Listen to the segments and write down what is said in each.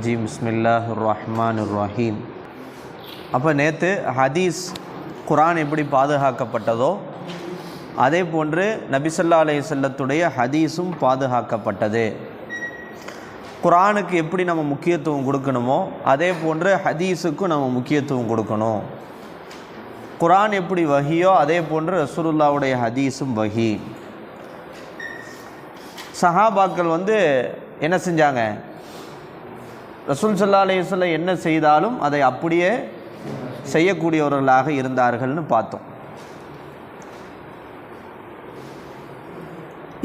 ரஜீம் பிஸ்மில்லாஹிர் ரஹ்மானிர் ரஹீம். அப்போ நேற்று ஹதீஸ் குரான் எப்படி பாதுகாக்கப்பட்டதோ அதே போன்று நபி ஸல்லல்லாஹு அலைஹி வஸல்லத்துடைய ஹதீஸும் பாதுகாக்கப்பட்டது. குரானுக்கு எப்படி நம்ம முக்கியத்துவம் கொடுக்கணுமோ அதே போன்று ஹதீஸுக்கும் நம்ம முக்கியத்துவம் கொடுக்கணும். குரான் எப்படி வஹியோ அதே போன்று ரசூலுல்லாஹ்வுடைய ஹதீஸும் வஹி. சஹாபாக்கள் என்ன செஞ்சாங்க? ரசூல் ஸல்லல்லாஹு அலைஹி வஸல்லம் என்ன செய்தாலும் அதை அப்படியே செய்யக்கூடியவர்களாக இருந்தார்கள்னு பார்த்தோம்.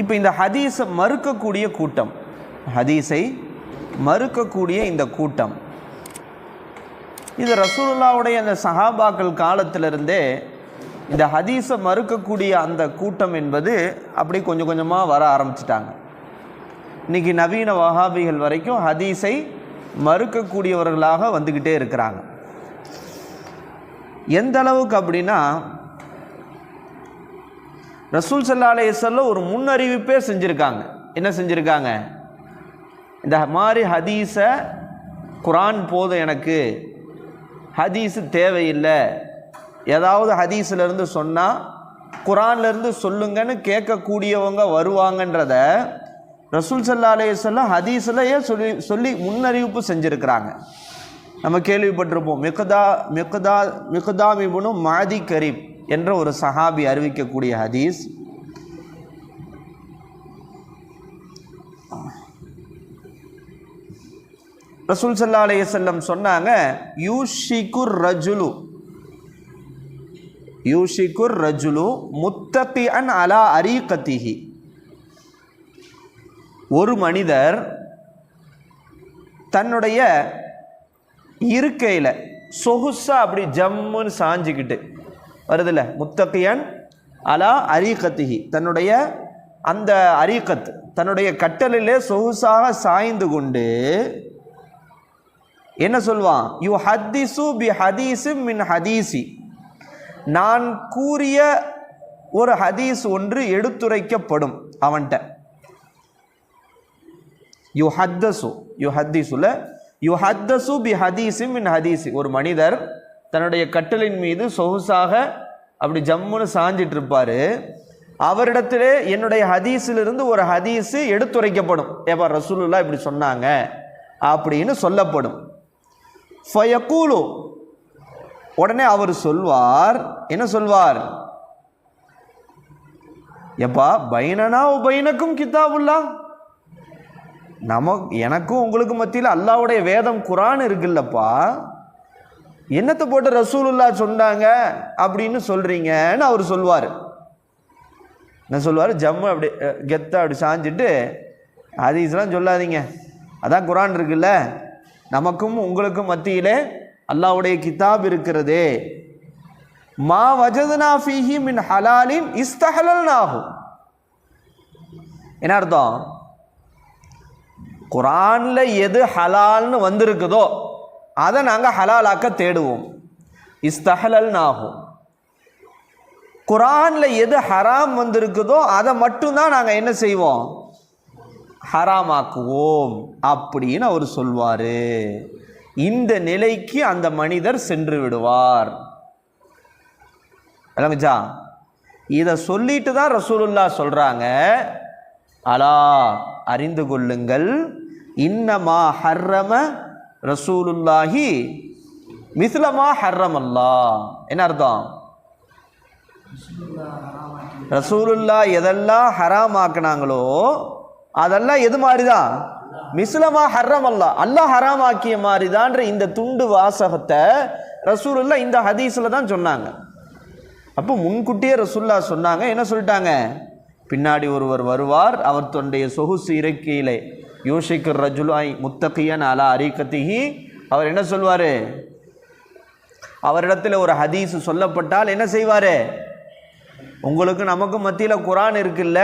இப்போ இந்த ஹதீஸை மறுக்கக்கூடிய கூட்டம், ஹதீஸை மறுக்கக்கூடிய இந்த கூட்டம், இது ரசூலுல்லாஹ்வுடைய அந்த சஹாபாக்கள் காலத்திலிருந்தே இந்த ஹதீஸை மறுக்கக்கூடிய அந்த கூட்டம் என்பது அப்படி கொஞ்சம் கொஞ்சமாக வர ஆரம்பிச்சிட்டாங்க. இன்றைக்கி நவீன வஹாபிகள் வரைக்கும் ஹதீஸை மறுக்கக்கூடியவர்களாக வந்துக்கிட்டே இருக்கிறாங்க. எந்த அளவுக்கு அப்படின்னா, ரசூல் ஸல்லல்லாஹு அலைஹி வஸல்லம் ஒரு முன்னறிவிப்பே செஞ்சுருக்காங்க. என்ன செஞ்சுருக்காங்க? இந்த மாதிரி ஹதீஸை குரான் போதும், எனக்கு ஹதீஸு தேவையில்லை, ஏதாவது ஹதீஸிலேருந்து சொன்னால் குரான்லேருந்து சொல்லுங்கன்னு கேட்கக்கூடியவங்க வருவாங்கன்றத ரசூல் ஸல்லல்லாஹு அலைஹி வஸல்லம் ஹதீஸ்லையே சொல்லி முன்னறிவிப்பு செஞ்சுருக்கிறாங்க. நம்ம கேள்விப்பட்டிருப்போம். மிக்தாம் இப்னு மாதி கரீப் என்ற ஒரு சஹாபி அறிவிக்கக்கூடிய ஹதீஸ். ரசூல் ஸல்லல்லாஹு அலைஹி வஸல்லம் சொன்னாங்க, யூஷிகுர் ரஜுலு முத்தகிஅன் அலா அரீகத்திஹி. ஒரு மனிதர் தன்னுடைய இருக்கையில் சொகுசா அப்படி ஜம்முன்னு சாஞ்சிக்கிட்டு வருதில்ல, முத்தகியன் அலா அரீகத்திஹி, தன்னுடைய அந்த அரீகத் தன்னுடைய கட்டலிலே சொகுசாக சாய்ந்து கொண்டு என்ன சொல்வான்? யூ ஹத்திசு பி ஹதீஸு மின் ஹதீசி, நான் கூறிய ஒரு ஹதீஸ் ஒன்று எடுத்துரைக்கப்படும் அவன்கிட்ட. யுஹத்தசு பி ஹதீஸி மின் ஹதீஸி, ஒரு மனிதர் தன்னுடைய கட்டலின் மீது சொகுசாக அப்படி ஜம்முன்னு சாஞ்சிட்டு இருப்பார். அவரிடத்திலே என்னுடைய ஹதீஸிலிருந்து ஒரு ஹதீஸு எடுத்துரைக்கப்படும். ஏப்பா ரசூலுல்லாஹ் இப்படி சொன்னாங்க அப்படின்னு சொல்லப்படும். ஃபயக்கூலு, உடனே அவர் சொல்வார், என்ன சொல்வார்? எப்பா பைனனா பைனக்கும் கிதாபுல்லாஹ், எனக்கும் உங்களுக்கு மத்தியில் அல்லாஹ்வுடைய வேதம் குரான் இருக்குல்லப்பா, என்னத்தை போட்டு ரசூலுல்லாஹ் சொன்னாங்க அப்படின்னு சொல்கிறீங்கன்னு அவர் சொல்வார். என்ன சொல்வார்? ஜம்மு அப்படி கெத்தா அப்படி சாஞ்சிட்டு, ஹதீஸ்லாம் சொல்லாதீங்க, அதான் குரான் இருக்குல்ல, நமக்கும் உங்களுக்கும் மத்தியிலே அல்லாஹ்வுடைய கிதாப் இருக்கிறதே. மா வஜதுனா ஃபீஹி மின் ஹலாலின் இஸ்தஹலல்னாஹு. என்ன அர்த்தம்? குரானில் எது ஹலால்னு வந்திருக்குதோ அதை நாங்கள் ஹலாலாக்க தேடுவோம். இஸ்தஹலல்னாஹு. குரானில் எது ஹராம் வந்திருக்குதோ அதை மட்டும்தான் நாங்கள் என்ன செய்வோம்? ஹராமாக்குவோம் அப்படின்னு அவர் சொல்வார். இந்த நிலைக்கு அந்த மனிதர் சென்று விடுவார். விளங்குச்சா? இதை சொல்லிட்டு தான் ரசூலுல்லாஹ் சொல்கிறாங்க, அலா அறிந்து கொள்ளுங்கள், இன்னமா ஹர்ரம ரசூலுல்லாஹி மிஸ்லமா ஹர்ரம் அல்லாஹ். என்ன அர்த்தம்? ரசூலுல்லாஹ் எதெல்லாம் ஹராம் ஆக்கினாங்களோ அதெல்லாம் எது மாதிரி தான்? மிஸ்லமா ஹர்ரம் அல்லாஹ், அல்லாஹ் ஹராம் ஆக்கிய மாதிரி தான்ற இந்த துண்டு வாசகத்தை ரசூலுல்லாஹ் இந்த ஹதீஸில் தான் சொன்னாங்க. அப்போ முன்கூட்டியே ரசூலுல்லாஹ் சொன்னாங்க. என்ன சொல்லிட்டாங்க? பின்னாடி ஒருவர் வருவார், அவர் தன்னுடைய சொகுசு இறக்கையிலே யூஷிகுர் ரஜுலாய் முத்தகியன் அலா அரீகத்திஹி, அவர் என்ன சொல்வார்? அவரிடத்தில் ஒரு ஹதீஸ் சொல்லப்பட்டால் என்ன செய்வார்? உங்களுக்கு நமக்கு மத்தியில் குரான் இருக்குல்ல,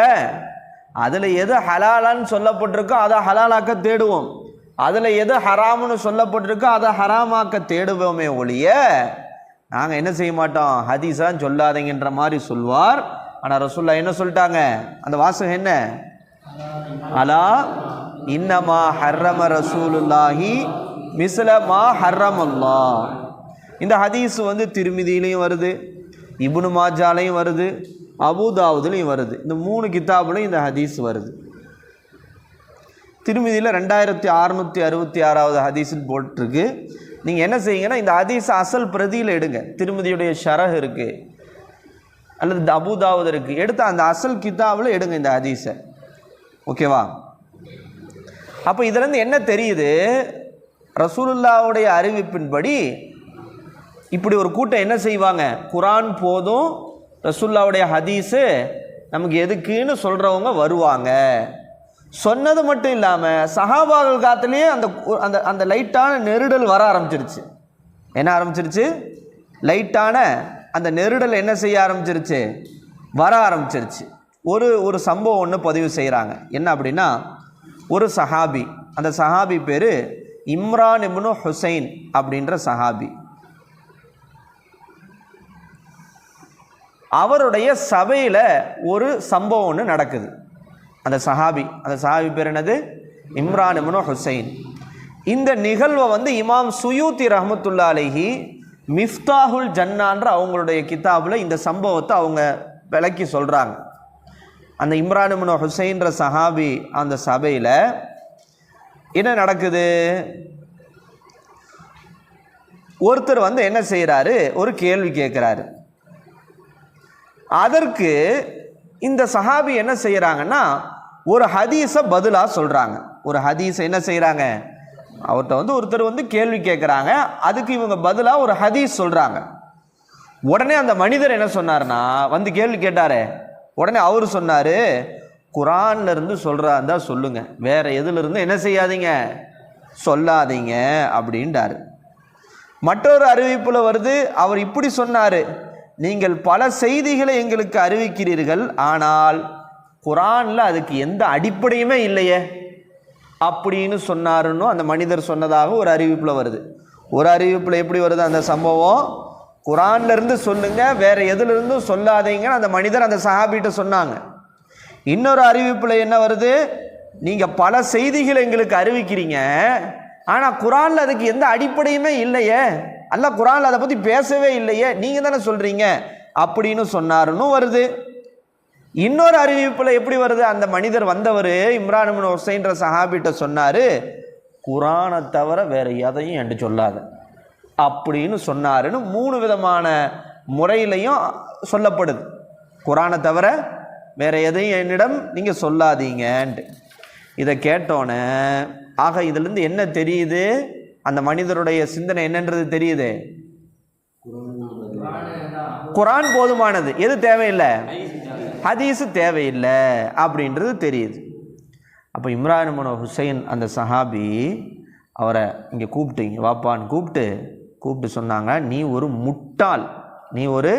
அதில் எது ஹலாலான்னு சொல்லப்பட்டிருக்கோ அதை ஹலாலாக்க தேடுவோம், அதில் எது ஹராம்னு சொல்லப்பட்டிருக்கோ அதை ஹராமாக்க தேடுவோமே ஒழிய நாங்கள் என்ன செய்ய மாட்டோம், ஹதீஸான்னு சொல்லாதீங்கன்ற மாதிரி சொல்வார். ஆனால் ரசூலுல்லாஹ் என்ன சொல்லிட்டாங்க? அந்த வாசகம் என்ன? அலா இன்னமா ஹர்ரம ரசூலுல்லாஹி மிஸ்ல மா ஹர்ரமல்லாஹ். இந்த ஹதீஸ் வந்து திருமிதியிலையும் வருது, இப்னு மாஜாலையும் வருது, அபூதாவுதுலையும் வருது. இந்த 3 கிதாபுலையும் இந்த ஹதீஸ் வருது. திருமிதியில் 2666வது ஹதீஸில் போட்டிருக்கு. நீங்கள் என்ன செய்யுங்கன்னா இந்த ஹதீஸ் அசல் பிரதியில் எடுங்க. திருமதியுடைய ஷரஹ் இருக்குது அல்லது அபூதாவுது இருக்குது, எடுத்து அந்த அசல் கிதாபில் எடுங்க இந்த ஹதீஸை. ஓகேவா? அப்போ இதுலேருந்து என்ன தெரியுது? ரசூலுல்லாவுடைய அறிவிப்பின்படி இப்படி ஒரு கூட்டம் என்ன செய்வாங்க, குரான் போதும் ரசூலுல்லாவுடைய ஹதீஸு நமக்கு எதுக்குன்னு சொல்கிறவங்க வருவாங்க. சொன்னது மட்டும் இல்லாமல் சஹாபாக்கள் காத்துலேயே அந்த அந்த அந்த லைட்டான நெருடல் வர ஆரம்பிச்சிருச்சு. என்ன ஆரம்பிச்சிருச்சு? லைட்டான அந்த நெருடல் என்ன செய்ய ஆரம்பிச்சிருச்சு? வர ஆரம்பிச்சிருச்சு. ஒரு சம்பவம் ஒன்று பதிவு செய்கிறாங்க. என்ன அப்படின்னா, ஒரு சஹாபி, அந்த சஹாபி பேர் இம்ரான் இப்னு ஹுசைன் அப்படின்ற சஹாபி. அவருடைய சபையில் ஒரு சம்பவம் ஒன்று நடக்குது. அந்த சஹாபி பேர் என்னது? இம்ரான் இப்னு ஹுசைன். இந்த நிகழ்வை வந்து இமாம் சுயூத்தி ரஹ்மத்துல்லாஹி அலைஹி மிஃப்தாஹுல் ஜன்னான்ற அவங்களுடைய கிதாபில் இந்த சம்பவத்தை அவங்க விளக்கி சொல்கிறாங்க. அந்த இம்ரான் இப்னு ஹுசைன்ற சஹாபி அந்த சபையில் என்ன நடக்குது? ஒருத்தர் வந்து என்ன செய்கிறாரு, ஒரு கேள்வி கேட்குறாரு. அதற்கு இந்த சஹாபி என்ன செய்கிறாங்கன்னா, ஒரு ஹதீஸை பதிலாக சொல்கிறாங்க. ஒரு ஹதீஸை என்ன செய்கிறாங்க, அவர்கிட்ட வந்து ஒருத்தர் வந்து கேள்வி கேட்குறாங்க, அதுக்கு இவங்க பதிலாக ஒரு ஹதீஸ் சொல்கிறாங்க. உடனே அந்த மனிதர் என்ன சொன்னார்னா, வந்து கேள்வி கேட்டார். உடனே அவர் சொன்னார், குரான்லேருந்து சொல்கிறா இருந்தால் சொல்லுங்கள், வேறு எதுலேருந்து என்ன செய்யாதீங்க, சொல்லாதீங்க அப்படின்றார். மற்றொரு அறிவிப்பில் வருது, அவர் இப்படி சொன்னார், நீங்கள் பல செய்திகளை எங்களுக்கு அறிவிக்கிறீர்கள், ஆனால் குரானில் அதுக்கு எந்த அடிப்படையுமே இல்லையே அப்படின்னு சொன்னாருன்னு அந்த மனிதர் சொன்னதாக ஒரு அறிவிப்பில் வருது. ஒரு அறிவிப்பில் எப்படி வருது அந்த சம்பவம், குரான்லேருந்து சொல்லுங்கள், வேறு எதுலேருந்தும் சொல்லாதீங்கன்னு அந்த மனிதர் அந்த சஹாபிகிட்ட சொன்னாங்க. இன்னொரு அறிவிப்பில் என்ன வருது, நீங்கள் பல செய்திகளை எங்களுக்கு அறிவிக்கிறீங்க, ஆனால் குரானில் அதுக்கு எந்த அடிப்படையுமே இல்லையே, அல்ல குரானில் அதை பற்றி பேசவே இல்லையே, நீங்கள் தானே சொல்கிறீங்க அப்படின்னு சொன்னாருன்னு வருது. இன்னொரு அறிவிப்பில் எப்படி வருது, அந்த மனிதர் வந்தவர் இம்ரான் இப்னு ஹுசைன்ற சஹாபிட்ட சொன்னார், குரானை தவிர வேறு எதையும் என்று சொல்லாத அப்படின்னு சொன்னாருன்னு 3 விதமான முறையிலையும் சொல்லப்படுது. குரானை தவிர வேறு எதையும் என்னிடம் நீங்கள் சொல்லாதீங்கன்ட்டு. இதை கேட்டோன்னே ஆக இதிலிருந்து என்ன தெரியுது, அந்த மனிதருடைய சிந்தனை என்னன்றது தெரியுது. குரான் போதுமானது, எது தேவையில்லை, ஹதீஸு தேவையில்லை அப்படின்றது தெரியுது. அப்போ இம்ரான் இப்னு ஹுசைன் அந்த சஹாபி அவரை இங்கே கூப்பிட்டு, இங்கே வாப்பான்னு கூப்பிட்டு சொன்னாங்க, நீ ஒரு முட்டாள், நீ ஒரு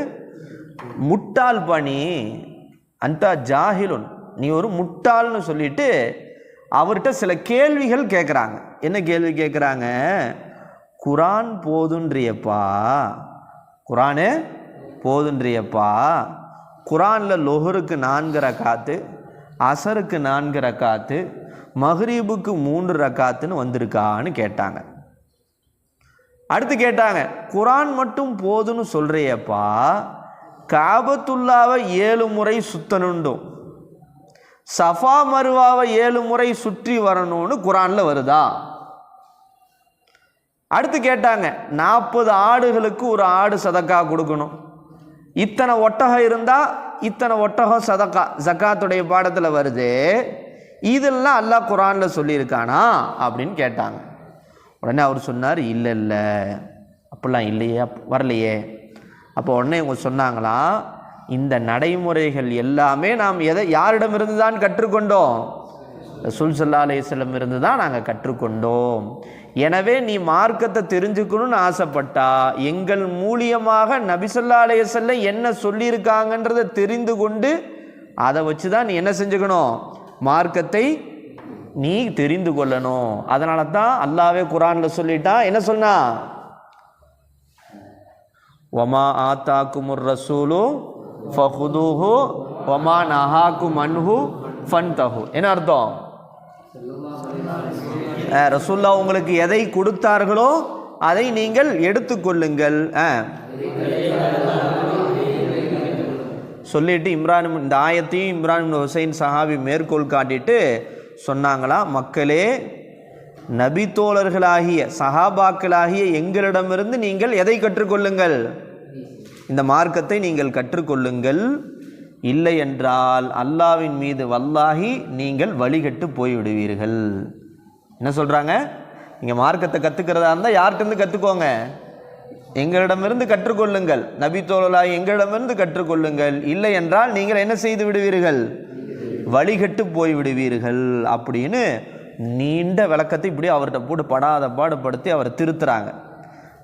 முட்டாள் பணி, அந்த ஜாஹிலுன், நீ ஒரு முட்டாள்னு சொல்லிட்டு அவர்கிட்ட சில கேள்விகள் கேட்குறாங்க. என்ன கேள்வி கேட்குறாங்க, குரான் போதுன்றியப்பா, குரானு போதுன்றியப்பா, குரானில் லொஹருக்கு 4 ரக்காத்து, அசருக்கு 4 ரக்காத்து, மஹ்ரிபுக்கு 3 ரக்காத்துன்னு வந்திருக்கான்னு கேட்டாங்க. அடுத்து கேட்டாங்க, குரான் மட்டும் போதுன்னு சொல்கிறியப்பா, காபத்துல்லாவை 7 முறை சுத்தணுண்டும் சஃபா மருவாவை 7 முறை சுற்றி வரணும்னு குரானில் வருதா? அடுத்து கேட்டாங்க, 40 ஆடுகளுக்கு ஒரு ஆடு சதக்கா கொடுக்கணும், இத்தனை ஒட்டகம் இருந்தால் இத்தனை ஒட்டகம் சதக்கா ஜக்காத்துடைய பாடத்தில் வருது, இதெல்லாம் அல்லாஹ் குரானில் சொல்லியிருக்கானா அப்படின்னு கேட்டாங்க. உடனே அவர் சொன்னார், இல்லை அப்படிலாம் இல்லையே, வரலையே. அப்போ உடனே இவங்க சொன்னாங்களாம், இந்த நடைமுறைகள் எல்லாமே நாம் யாரிடமிருந்து தான் கற்றுக்கொண்டோம், ரசூல் ஸல்லல்லாஹு அலைஹி வஸல்லம் இருந்து தான் நாங்கள் கற்றுக்கொண்டோம். எனவே நீ மார்க்கத்தை தெரிஞ்சுக்கணும்னு ஆசைப்பட்டா எங்கள் மூலியமாக நபி ஸல்லல்லாஹு அலைஹி வஸல்லம் என்ன சொல்லியிருக்காங்கன்றதை தெரிந்து கொண்டு அதை வச்சு தான் நீ என்ன செஞ்சுக்கணும், மார்க்கத்தை நீ தெரிந்து கொள்ளணும். அதனால தான் அல்லாஹ்வே குர்ஆனில் சொல்லிட்டா, என்ன சொன்னா, வமா ஆத்தாக்குமுர் ரசூலு ஃபஹுதுஹு வமா நஹாக்கும் அன்ஹு ஃபன்தஹு. என்ன அர்த்தம்? ரசூல்லா உங்களுக்கு எதை கொடுத்தார்களோ அதை நீங்கள் எடுத்துக்கொள்ளுங்கள் சொல்லிட்டு இம்ரான் இந்த ஆயத்தையும் இம்ரான் இப்னு ஹுசைன் சஹாபி மேற்கோள் காட்டிட்டு சொன்னாங்களா, மக்களே, நபி தோழர்களாகிய சஹாபாக்களாகிய எங்களிடமிருந்து நீங்கள் எதை கற்றுக்கொள்ளுங்கள்? இந்த மார்க்கத்தை நீங்கள் கற்றுக்கொள்ளுங்கள். இல்லை என்றால் அல்லாஹ்வின் மீது வல்லாஹி நீங்கள் வழிகட்டு போய்விடுவீர்கள். என்ன சொல்கிறாங்க? நீங்கள் மார்க்கத்தை கற்றுக்கிறதா இருந்தால் யார்கிட்டருந்து கற்றுக்கோங்க? எங்களிடமிருந்து கற்றுக்கொள்ளுங்கள். நபி தோழர்களாகி எங்களிடமிருந்து கற்றுக்கொள்ளுங்கள். இல்லை என்றால் நீங்கள் என்ன செய்து விடுவீர்கள்? வழிகட்டு போய்விடுவீர்கள் அப்படின்னு நீண்ட விளக்கத்தை இப்படி அவர்கிட்ட போட்டு படாத பாடுபடுத்தி அவர் திருத்துறாங்க.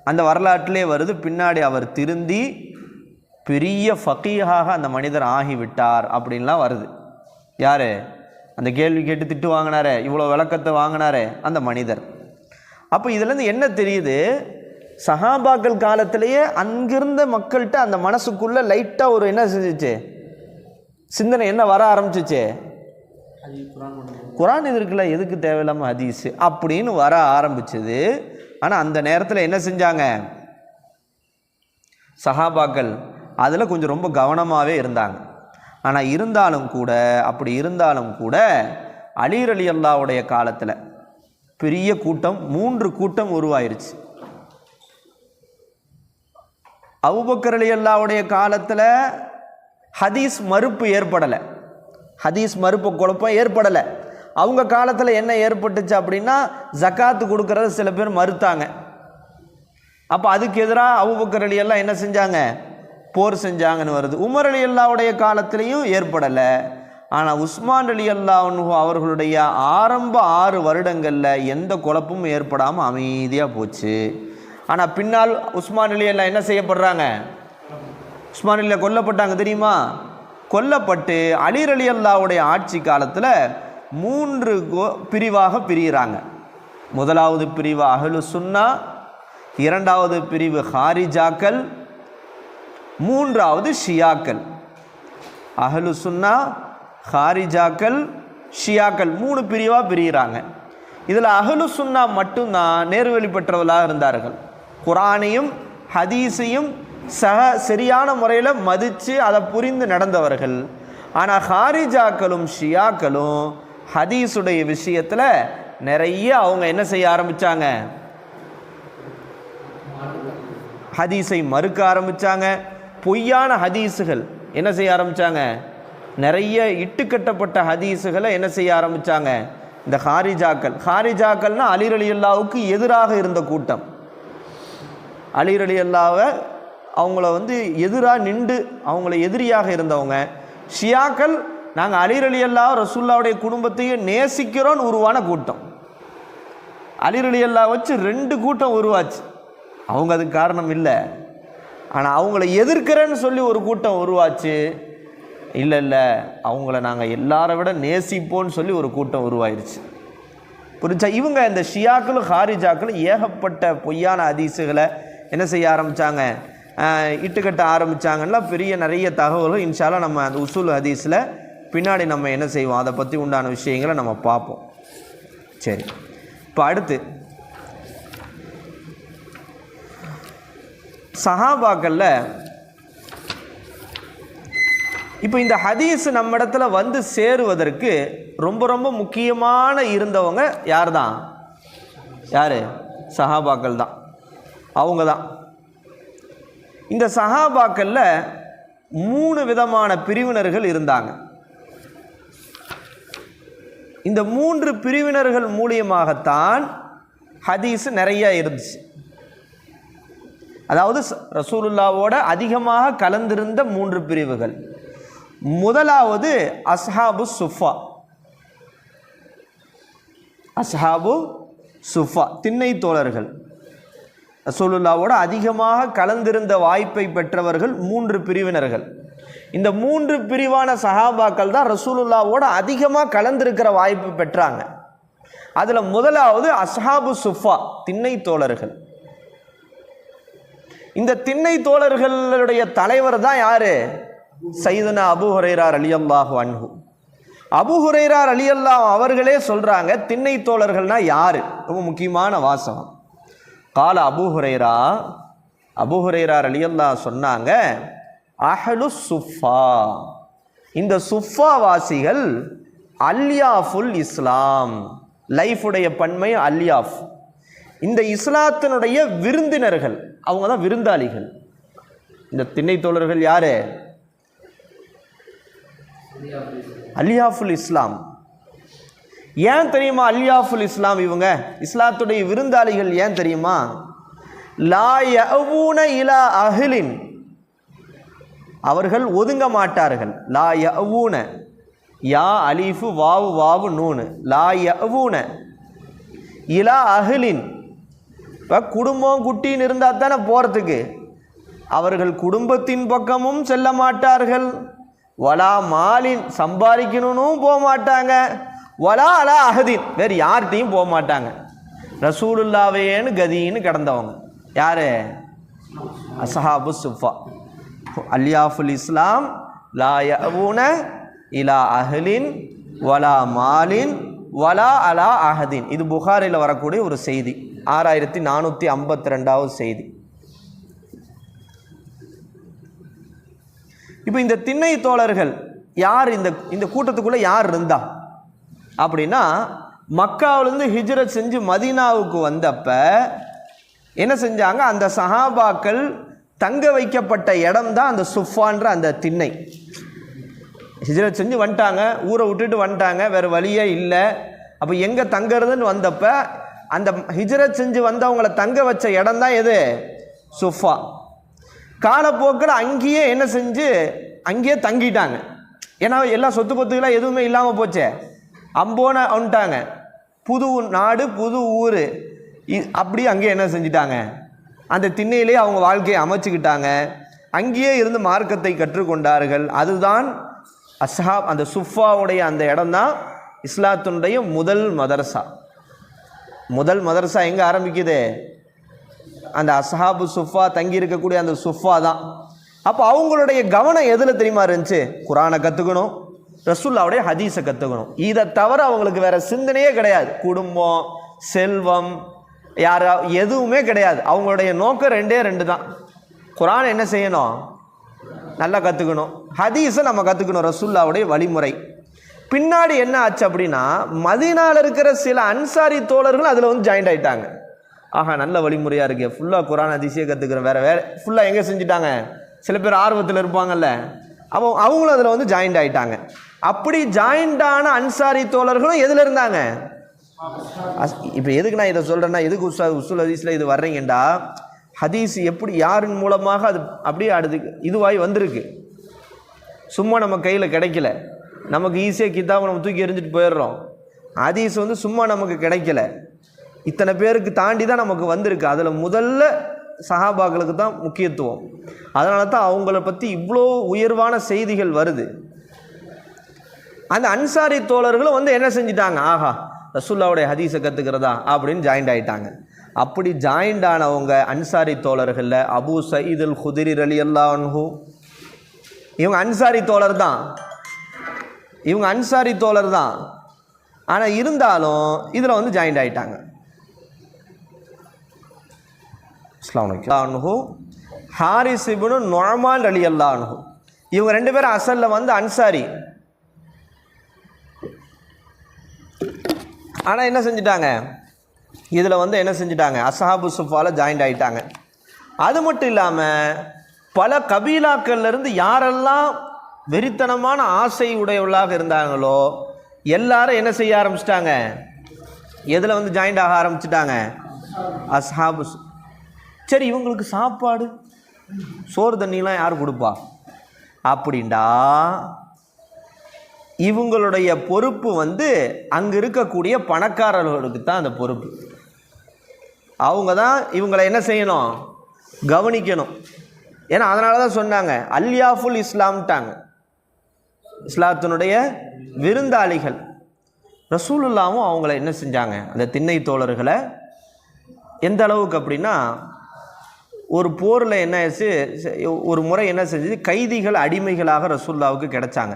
அந்த வரலாற்றிலே வருது, பின்னாடி அவர் திருந்தி பெரிய ஃபகீஹாக அந்த மனிதர் ஆகிவிட்டார் அப்படின்லாம் வருது. யார்? அந்த கேள்வி கேட்டு திட்டு வாங்கினாரே, இவ்வளோ விளக்கத்தை வாங்கினாரே அந்த மனிதர். அப்போ இதுலேருந்து என்ன தெரியுது? சஹாபாக்கள் காலத்திலேயே அங்கிருந்த மக்கள்கிட்ட அந்த மனசுக்குள்ளே லைட்டாக ஒரு என்ன செஞ்சிச்சு, சிந்தனை என்ன வர ஆரம்பிச்சிச்சு? குரான் இது இருக்குல்ல, எதுக்கு தேவையில்லாமல் ஹதீஸ் அப்படின்னு வர ஆரம்பிச்சது. ஆனால் அந்த நேரத்தில் என்ன செஞ்சாங்க சஹாபாக்கள்? அதில் கொஞ்சம் ரொம்ப கவனமாகவே இருந்தாங்க. ஆனால் இருந்தாலும் கூட, அப்படி இருந்தாலும் கூட அலி ரலியல்லாஹுடைய காலத்தில் பெரிய கூட்டம், 3 கூட்டம் உருவாயிருச்சு. அபூபக்கர் ரலியல்லாஹுடைய காலத்தில் ஹதீஸ் மறுப்பு ஏற்படலை, ஹதீஸ் மறுப்பு குழப்பம் ஏற்படலை. அவங்க காலத்தில் என்ன ஏற்பட்டுச்சு அப்படின்னா, ஜக்காத்து கொடுக்கறத சில பேர் மறுத்தாங்க. அப்போ அதுக்கு எதிராக அபூபக்கர் ரலியல்லாஹு என்ன செஞ்சாங்க? போர் செஞ்சாங்கன்னு வருது. உமர் ரலியல்லாஹுடைய காலத்திலையும் ஏற்படலை. ஆனால் உஸ்மான் ரலியல்லாஹு அவர்களுடைய ஆரம்ப 6 வருடங்களில் எந்த குழப்பமும் ஏற்படாமல் அமைதியாக போச்சு. ஆனால் பின்னால் உஸ்மான் ரலியல்லாஹு என்ன செய்யப்படுறாங்க? உஸ்மான் ரலியல்லாஹு கொல்லப்பட்டாங்க தெரியுமா? கொல்லப்பட்டு அலி ரலியல்லாஹுடைய ஆட்சி காலத்தில் 3 பிரிவாக பிரிகிறாங்க. முதலாவது பிரிவு அஹ்லு சுன்னா, 2வது பிரிவு ஹாரிஜாக்கள், 3வது ஷியாக்கள். அஹ்லு சுன்னா, ஹாரிஜாக்கள், ஷியாக்கள் 3 பிரிவாக பிரிகிறாங்க. இதில் அஹ்லு சுன்னா மட்டும்தான் நேர்வழி பெற்றவர்களாக இருந்தார்கள். குரானையும் ஹதீஸையும் சரியான முறையில் மதித்து அதை புரிந்து நடந்தவர்கள். ஆனால் ஹாரிஜாக்களும் ஷியாக்களும் ஹதீஸுடைய விஷயத்தில் நிறைய அவங்க என்ன செய்ய ஆரம்பித்தாங்க? ஹதீஸை மறுக்க ஆரம்பித்தாங்க. பொய்யான ஹதீஸுகள் என்ன செய்ய ஆரம்பித்தாங்க? நிறைய இட்டுக்கட்டப்பட்ட ஹதீஸுகளை என்ன செய்ய ஆரம்பித்தாங்க இந்த ஹாரிஜாக்கள். ஹாரிஜாக்கள்னா அலி ரலியல்லாஹுவுக்கு எதிராக இருந்த கூட்டம். அலி ரலியல்லாஹுவை அவங்கள எதிராக நின்று அவங்கள எதிரியாக இருந்தவங்க. ஷியாக்கள் நாங்கள் அலி ரலியல்லாஹு ரசூலுல்லாஹுடைய குடும்பத்தையே நேசிக்கிறோன்னு உருவான கூட்டம். அலி ரலியல்லாஹு வச்சு 2 கூட்டம் உருவாச்சு. அவங்க அதுக்கு காரணம் இல்லை. ஆனால் அவங்கள எதிர்க்கிறேன்னு சொல்லி ஒரு கூட்டம் உருவாச்சு. இல்லை இல்லை, அவங்கள நாங்கள் எல்லாரை விட நேசிப்போன்னு சொல்லி ஒரு கூட்டம் உருவாயிருச்சு. புரிஞ்சா? இவங்க இந்த ஷியாக்களும் ஹாரிஜாக்களும் ஏகப்பட்ட பொய்யான ஹதீஸுகளை என்ன செய்ய ஆரம்பித்தாங்க? இட்டுக்கட்ட ஆரம்பித்தாங்கன்னா பெரிய நிறைய தகவல்கள் இன்ஷா அல்லாஹ் நம்ம அந்த உசூல் ஹதீஸில் பின்னாடி நம்ம என்ன செய்வோம், அதை பற்றி உண்டான விஷயங்களை நம்ம பார்ப்போம். சரி, இப்போ அடுத்து சஹாபாக்களில் இப்போ இந்த ஹதீஸ் நம்ம இடத்துல சேருவதற்கு ரொம்ப ரொம்ப முக்கியமான இருந்தவங்க யார் தான்? யார்? சஹாபாக்கள் தான். அவங்க தான். இந்த சஹாபாக்களில் 3 விதமான பிரிவினர்கள் இருந்தாங்க. இந்த 3 பிரிவினர்கள் மூலியமாகத்தான் ஹதீஸ் நிறைய இருந்துச்சு. அதாவது ரசூலுல்லாவோட அதிகமாக கலந்திருந்த 3 பிரிவுகள். முதலாவது அஸ்ஹாபு சுஃபா. அஸ்ஹாபு சுஃபா திண்ணை தோழர்கள். ரசூலுல்லாவோட அதிகமாக கலந்திருந்த வாய்ப்பை பெற்றவர்கள் 3 பிரிவினர்கள். இந்த 3 பிரிவான சஹாபாக்கள் தான் ரசூலுல்லாவோட அதிகமாக கலந்திருக்கிற வாய்ப்பு பெற்றாங்க. அதில் முதலாவது அஸ்ஹாபு சுஃபா திண்ணை தோழர்கள். இந்த திண்ணை தோழர்களுடைய தலைவர் தான் யாரு? சையதுனா அபூ ஹுரைரா ரலியல்லாஹு அன்ஹு. அபூ ஹுரைரா ரலியல்லாஹு அவர்களே சொல்றாங்க, திண்ணை தோழர்கள்னா யாரு? ரொம்ப முக்கியமான வாசகம். கால அபூ ஹுரைரா ரலியல்லாஹு சொன்னாங்க, அஹ்லு சுஃபா, இந்த சுஃபா வாசிகள் அல்யாஃபுல் இஸ்லாம், லைஃபுடைய பன்மை அல்யாஃப், இந்த இஸ்லாத்தினுடைய விருந்தினர்கள், அவங்க தான் விருந்தாளிகள். இந்த திண்ணை தோழர்கள் யாரு? அல்யாஃபுல் இஸ்லாம். ஏன் தெரியுமா அல்யாஃபுல் இஸ்லாம்? இவங்க இஸ்லாத்துடைய விருந்தாளிகள். ஏன் தெரியுமா? லா யஅவூன இலா அஹ்லின், அவர்கள் ஒதுங்க மாட்டார்கள். லா யஅவூன, யா அலிஃபு வாவு வாவு நூனு, லா யஅவூன இலா அஹ்லின். இப்போ குடும்பம் குட்டின்னு இருந்தால் தானே போகிறதுக்கு. அவர்கள் குடும்பத்தின் பக்கமும் செல்ல மாட்டார்கள். வலா மாலின், சம்பாதிக்கணும்னு போக மாட்டாங்க. வலா அலா அஹதின், வேறு யார்கிட்டையும் போக மாட்டாங்க. ரசூலுல்லாவேன்னு கதின்னு கிடந்தவங்க யாரு? அஸ்ஹாபு சுஃபா. அல்யாஃபுல் இஸ்லாம் லா யஅவூன இலா அஹ்லின் வலா மாலின் வலா அலா அஹதின். இது புகாரில் வரக்கூடிய ஒரு செய்தி, 6452வது செய்தி. இப்போ இந்த திண்ணை தோழர்கள் யார்? இந்த கூட்டத்துக்குள்ளே யார் இருந்தா அப்படின்னா, மக்காவிலேருந்து ஹிஜ்ரத் செஞ்சு மதீனாவுக்கு வந்தப்ப என்ன செஞ்சாங்க? அந்த சஹாபாக்கள் தங்க வைக்கப்பட்ட இடம் தான் அந்த சுஃபான்ற அந்த திண்ணை. ஹிஜ்ரத் செஞ்சு வந்துட்டாங்க, ஊரை விட்டுட்டு வந்துட்டாங்க, வேறு வழியே இல்லை. அப்போ எங்கே தங்கிறதுன்னு வந்தப்ப அந்த ஹிஜ்ரத் செஞ்சு வந்தவங்களை தங்க வச்ச இடம் தான் எது? சுஃபா. காலப்போக்கில் அங்கேயே என்ன செஞ்சு அங்கேயே தங்கிட்டாங்க. ஏன்னா எல்லா சொத்து பத்துக்கெல்லாம் எதுவுமே இல்லாமல் போச்சே, அம்போன வந்துட்டாங்க. புது நாடு புது ஊர், அப்படி அங்கேயே என்ன செஞ்சிட்டாங்க? அந்த திண்ணையிலே அவங்க வாழ்க்கையை அமைச்சுக்கிட்டாங்க. அங்கேயே இருந்து மார்க்கத்தை கற்றுக்கொண்டார்கள். அதுதான் அஸ்ஹாப். அந்த சுஃபாவுடைய அந்த இடம் தான் இஸ்லாத்தினுடைய முதல் மதரசா. முதல் மதரசா எங்கே ஆரம்பிக்குது? அந்த அஸ்ஹாபு சுஃபா தங்கி இருக்கக்கூடிய அந்த சுஃபா தான். அப்போ அவங்களுடைய கவனம் எதில் தெரியுமா இருந்துச்சு? குரானை கற்றுக்கணும், ரசூலுல்லாஹ்வுடைய ஹதீஸை கற்றுக்கணும். இதை தவிர அவங்களுக்கு வேற சிந்தனையே கிடையாது. குடும்பம், செல்வம், யாரா எதுவுமே கிடையாது. அவங்களுடைய நோக்கம் ரெண்டே ரெண்டு தான். குரான் என்ன செய்யணும்? நல்லா கற்றுக்கணும். ஹதீஸை நம்ம கற்றுக்கணும், ரசூலுல்லாஹ்வுடைய வழிமுறை. பின்னாடி என்ன ஆச்சு அப்படின்னா, மதீனாவில் இருக்கிற சில அன்சாரி தோழர்கள் அதில் வந்து ஜாயின்ட் ஆகிட்டாங்க. ஆஹா, நல்ல வழிமுறையாக இருக்கு, ஃபுல்லாக குரான் ஹதீஸே கற்றுக்கிறோம், வேறு ஃபுல்லாக எங்கே செஞ்சுட்டாங்க? சில பேர் ஆர்வத்தில் இருப்பாங்கல்ல, அவங்களும் அதில் வந்து ஜாயின்ட் ஆகிட்டாங்க. அப்படி ஜாயிண்டான அன்சாரி தோழர்களும் எதில் இருந்தாங்க? இப்போ எதுக்கு நான் இதை சொல்கிறேன்னா, எதுக்கு உஸ்ஸூல் ஹதீஸில் இது வர்றீங்கண்டா, ஹதீஸ் எப்படி யாரின் மூலமாக அது அப்படியே அடுத்து இதுவாகி வந்திருக்கு. சும்மா நம்ம கையில் கிடைக்கல, நமக்கு ஈஸியாக கிதாபை நம்ம தூக்கி எறிஞ்சிட்டு போயிடுறோம். ஹதீஸ் வந்து சும்மா நமக்கு கிடைக்கல, இத்தனை பேருக்கு தாண்டி தான் நமக்கு வந்திருக்கு. அதில் முதல்ல சஹாபாக்களுக்கு தான் முக்கியத்துவம். அதனால தான் அவங்கள பற்றி இவ்வளோ உயர்வான செய்திகள் வருது. அந்த அன்சாரி தோழர்களும் வந்து என்ன செஞ்சிட்டாங்க? ஆஹா, ரசூலுல்லாஹ்வுடைய ஹதீஸை கற்றுக்கிறதா அப்படின்னு ஜாயிண்ட் ஆகிட்டாங்க. அப்படி ஜாயிண்ட் ஆனவங்க அன்சாரி தோழர்களில் அபூ சயீத் அல் குத்ரி ரலியல்லாஹு அன்ஹு, இவங்க அன்சாரி தோழர் தான். ஆனால் இருந்தாலும் இதில் வந்து ஜாயிண்ட் ஆகிட்டாங்க. அன்ஹு ஹாரிஸ் இப்னு நுஅமான் ரலியல்லாஹு அன்ஹு, இவங்க ரெண்டு பேரும் அசலில் வந்து அன்சாரி. ஆனால் என்ன செஞ்சிட்டாங்க? இதில் வந்து என்ன செஞ்சிட்டாங்க? அஸ்ஹாபு சுஃபாவில் ஜாயிண்ட் ஆகிட்டாங்க. அது மட்டும் இல்லாமல் பல கபீலாக்கள்லேருந்து யாரெல்லாம் வெறித்தனமான ஆசை உடையவர்களாக இருந்தாங்களோ எல்லாரும் என்ன செய்ய ஆரம்பிச்சிட்டாங்க? எதில் வந்து ஜாயிண்ட் ஆக ஆரம்பிச்சிட்டாங்க? அஸ்ஹாபு. சரி, இவங்களுக்கு சாப்பாடு சோறு தண்ணிலாம் யார் கொடுப்பா அப்படின்டா, இவங்களுடைய பொறுப்பு வந்து அங்கே இருக்கக்கூடிய பணக்காரர்களுக்கு தான் அந்த பொறுப்பு. அவங்க தான் இவங்களை என்ன செய்யணும்? கவனிக்கணும். ஏன்னா அதனால தான் சொன்னாங்க அல்யாஃபுல் இஸ்லாம்ட்டாங்க, இஸ்லாத்தினுடைய விருந்தாளிகள். ரசூலுல்லாவும் அவங்கள என்ன செஞ்சாங்க? அந்த திண்ணை தோழர்களை எந்த அளவுக்கு அப்படின்னா, ஒரு போரில் என்ன ஆச்சு, ஒரு முறை என்ன செஞ்சது, கைதிகள் அடிமைகளாக ரசூலுல்லாவுக்கு கிடைச்சாங்க.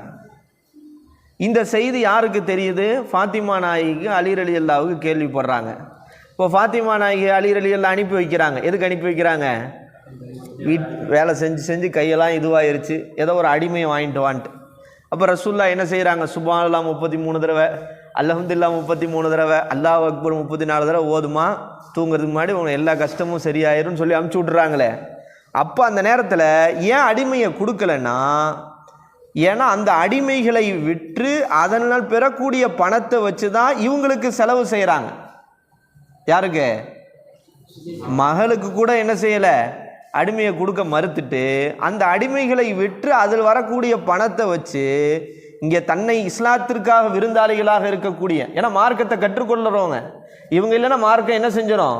இந்த செய்தி யாருக்கு தெரியுது? ஃபாத்திமா நாயகிக்கு அலி ரலியல்லாஹுக்கு கேள்விப்படுறாங்க. இப்போ ஃபாத்திமா நாயகி அலி ரலியல்லாஹு அனுப்பி வைக்கிறாங்க. எதுக்கு அனுப்பி வைக்கிறாங்க? வேலை செஞ்சு செஞ்சு கையெல்லாம் இதுவாயிருச்சு, ஏதோ ஒரு அடிமையை வாங்கிட்டு வான்ட்டு. அப்போ ரசூல்லா என்ன செய்கிறாங்க? சுப்ஹானல்லாஹ் 33 தடவை, அல்ஹம்துலில்லாஹ் 33 தடவை, அல்லாஹ் அக்பர் 34 தடவை ஓதுமா, தூங்குறதுக்கு முன்னாடி உங்க எல்லா கஷ்டமும் சரியாயிரும்னு சொல்லி அமுச்சு விட்றாங்களே. அப்போ அந்த நேரத்தில் ஏன் அடிமையை கொடுக்கலன்னா, ஏன்னா அந்த அடிமைகளை விற்று அதனால் பெறக்கூடிய பணத்தை வச்சு தான் இவங்களுக்கு செலவு செய்கிறாங்க. யாருக்கு? மகளுக்கு கூட என்ன செய்யலை? அடிமையை கொடுக்க மறுத்துட்டு அந்த அடிமைகளை விற்று அதில் வரக்கூடிய பணத்தை வச்சு இங்கே தன்னை இஸ்லாத்திற்காக விருந்தாளிகளாக இருக்கக்கூடிய, ஏன்னா மார்க்கத்தை கற்றுக்கொள்ளுறவங்க இவங்க இல்லைன்னா மார்க்கம் என்ன செஞ்சிடும்?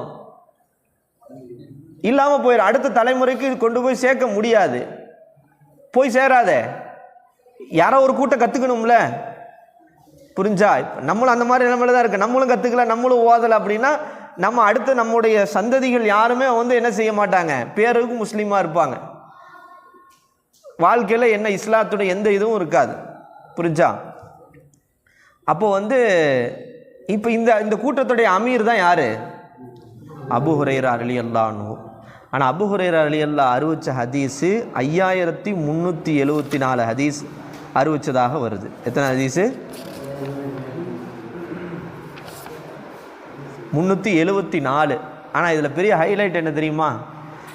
இல்லாமல் போயிடும். அடுத்த தலைமுறைக்கு கொண்டு போய் சேர்க்க முடியாது, போய் சேராதே. யாரோ ஒரு கூட்டம் கற்றுக்கணும்ல, புரிஞ்சா? நம்மளும் அந்த மாதிரி நிலைமையில தான் இருக்கு. நம்மளும் கற்றுக்கல, நம்மளும் ஓதலை அப்படின்னா நம்ம அடுத்து நம்முடைய சந்ததிகள் யாருமே என்ன செய்ய மாட்டாங்க, பேருக்கு முஸ்லீமாக இருப்பாங்க. வாழ்க்கையில் என்ன இஸ்லாத்துடைய எந்த இதுவும் இருக்காது, புரிஞ்சா? அப்போ இப்போ இந்த கூட்டத்துடைய அமீர் தான் யார்? அபூ ஹுரைரா ரலியல்லாஹு அன்ஹு. ஆனால் அபூ ஹுரைரா ரலியல்லாஹு அறிவிச்ச ஹதீஸு 5374 ஹதீஸ் அறிவிச்சதாக வருது. எத்தனை ஹதீஸு? 374. ஆனால் இதில் பெரிய ஹைலைட் என்ன தெரியுமா?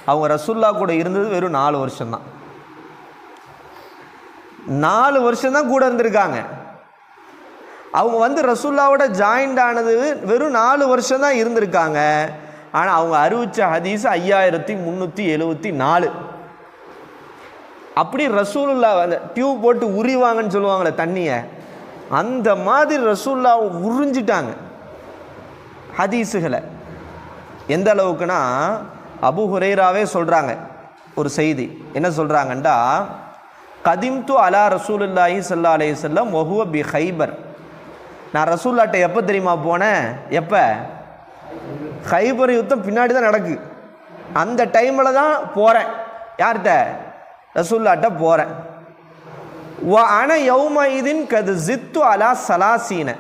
அவங்க ரசூல்லா கூட இருந்தது வெறும் 4 வருஷம்தான். 4 வருஷம்தான் கூட இருந்திருக்காங்க. அவங்க ரசூல்லாவோட ஜாயிண்ட் ஆனது வெறும் 4 வருஷம்தான் இருந்திருக்காங்க. ஆனால் அவங்க அறிவிச்ச ஹதீஸ் 5374. அப்படி ரசூலுல்லா அந்த டியூப் போட்டு உரிவாங்கன்னு சொல்லுவாங்களே தண்ணியை, அந்த மாதிரி ரசூல்லா உறிஞ்சிட்டாங்க ஹதீஸுகளை. எந்த அளவுக்குன்னா அபூ ஹுரைராவே சொல்கிறாங்க ஒரு செய்தி. என்ன சொல்கிறாங்கண்டா, கதிம்து அலா ரசூலுல்லாஹி ஸல்லல்லாஹு அலைஹி வஸல்லம் வஹுவ பி ஹைபர். நான் ரசூல்லாட்ட எப்போ தெரியுமா போனேன்? எப்போ? ஹைபர் யுத்தம் பின்னாடி தான் நடக்கு. அந்த டைமில் தான் போகிறேன். யார்கிட்ட? ரசூல்லாட்ட போகிறேன். வ அன யௌமஇதின் கது ஜித்து அலா சலாசீன.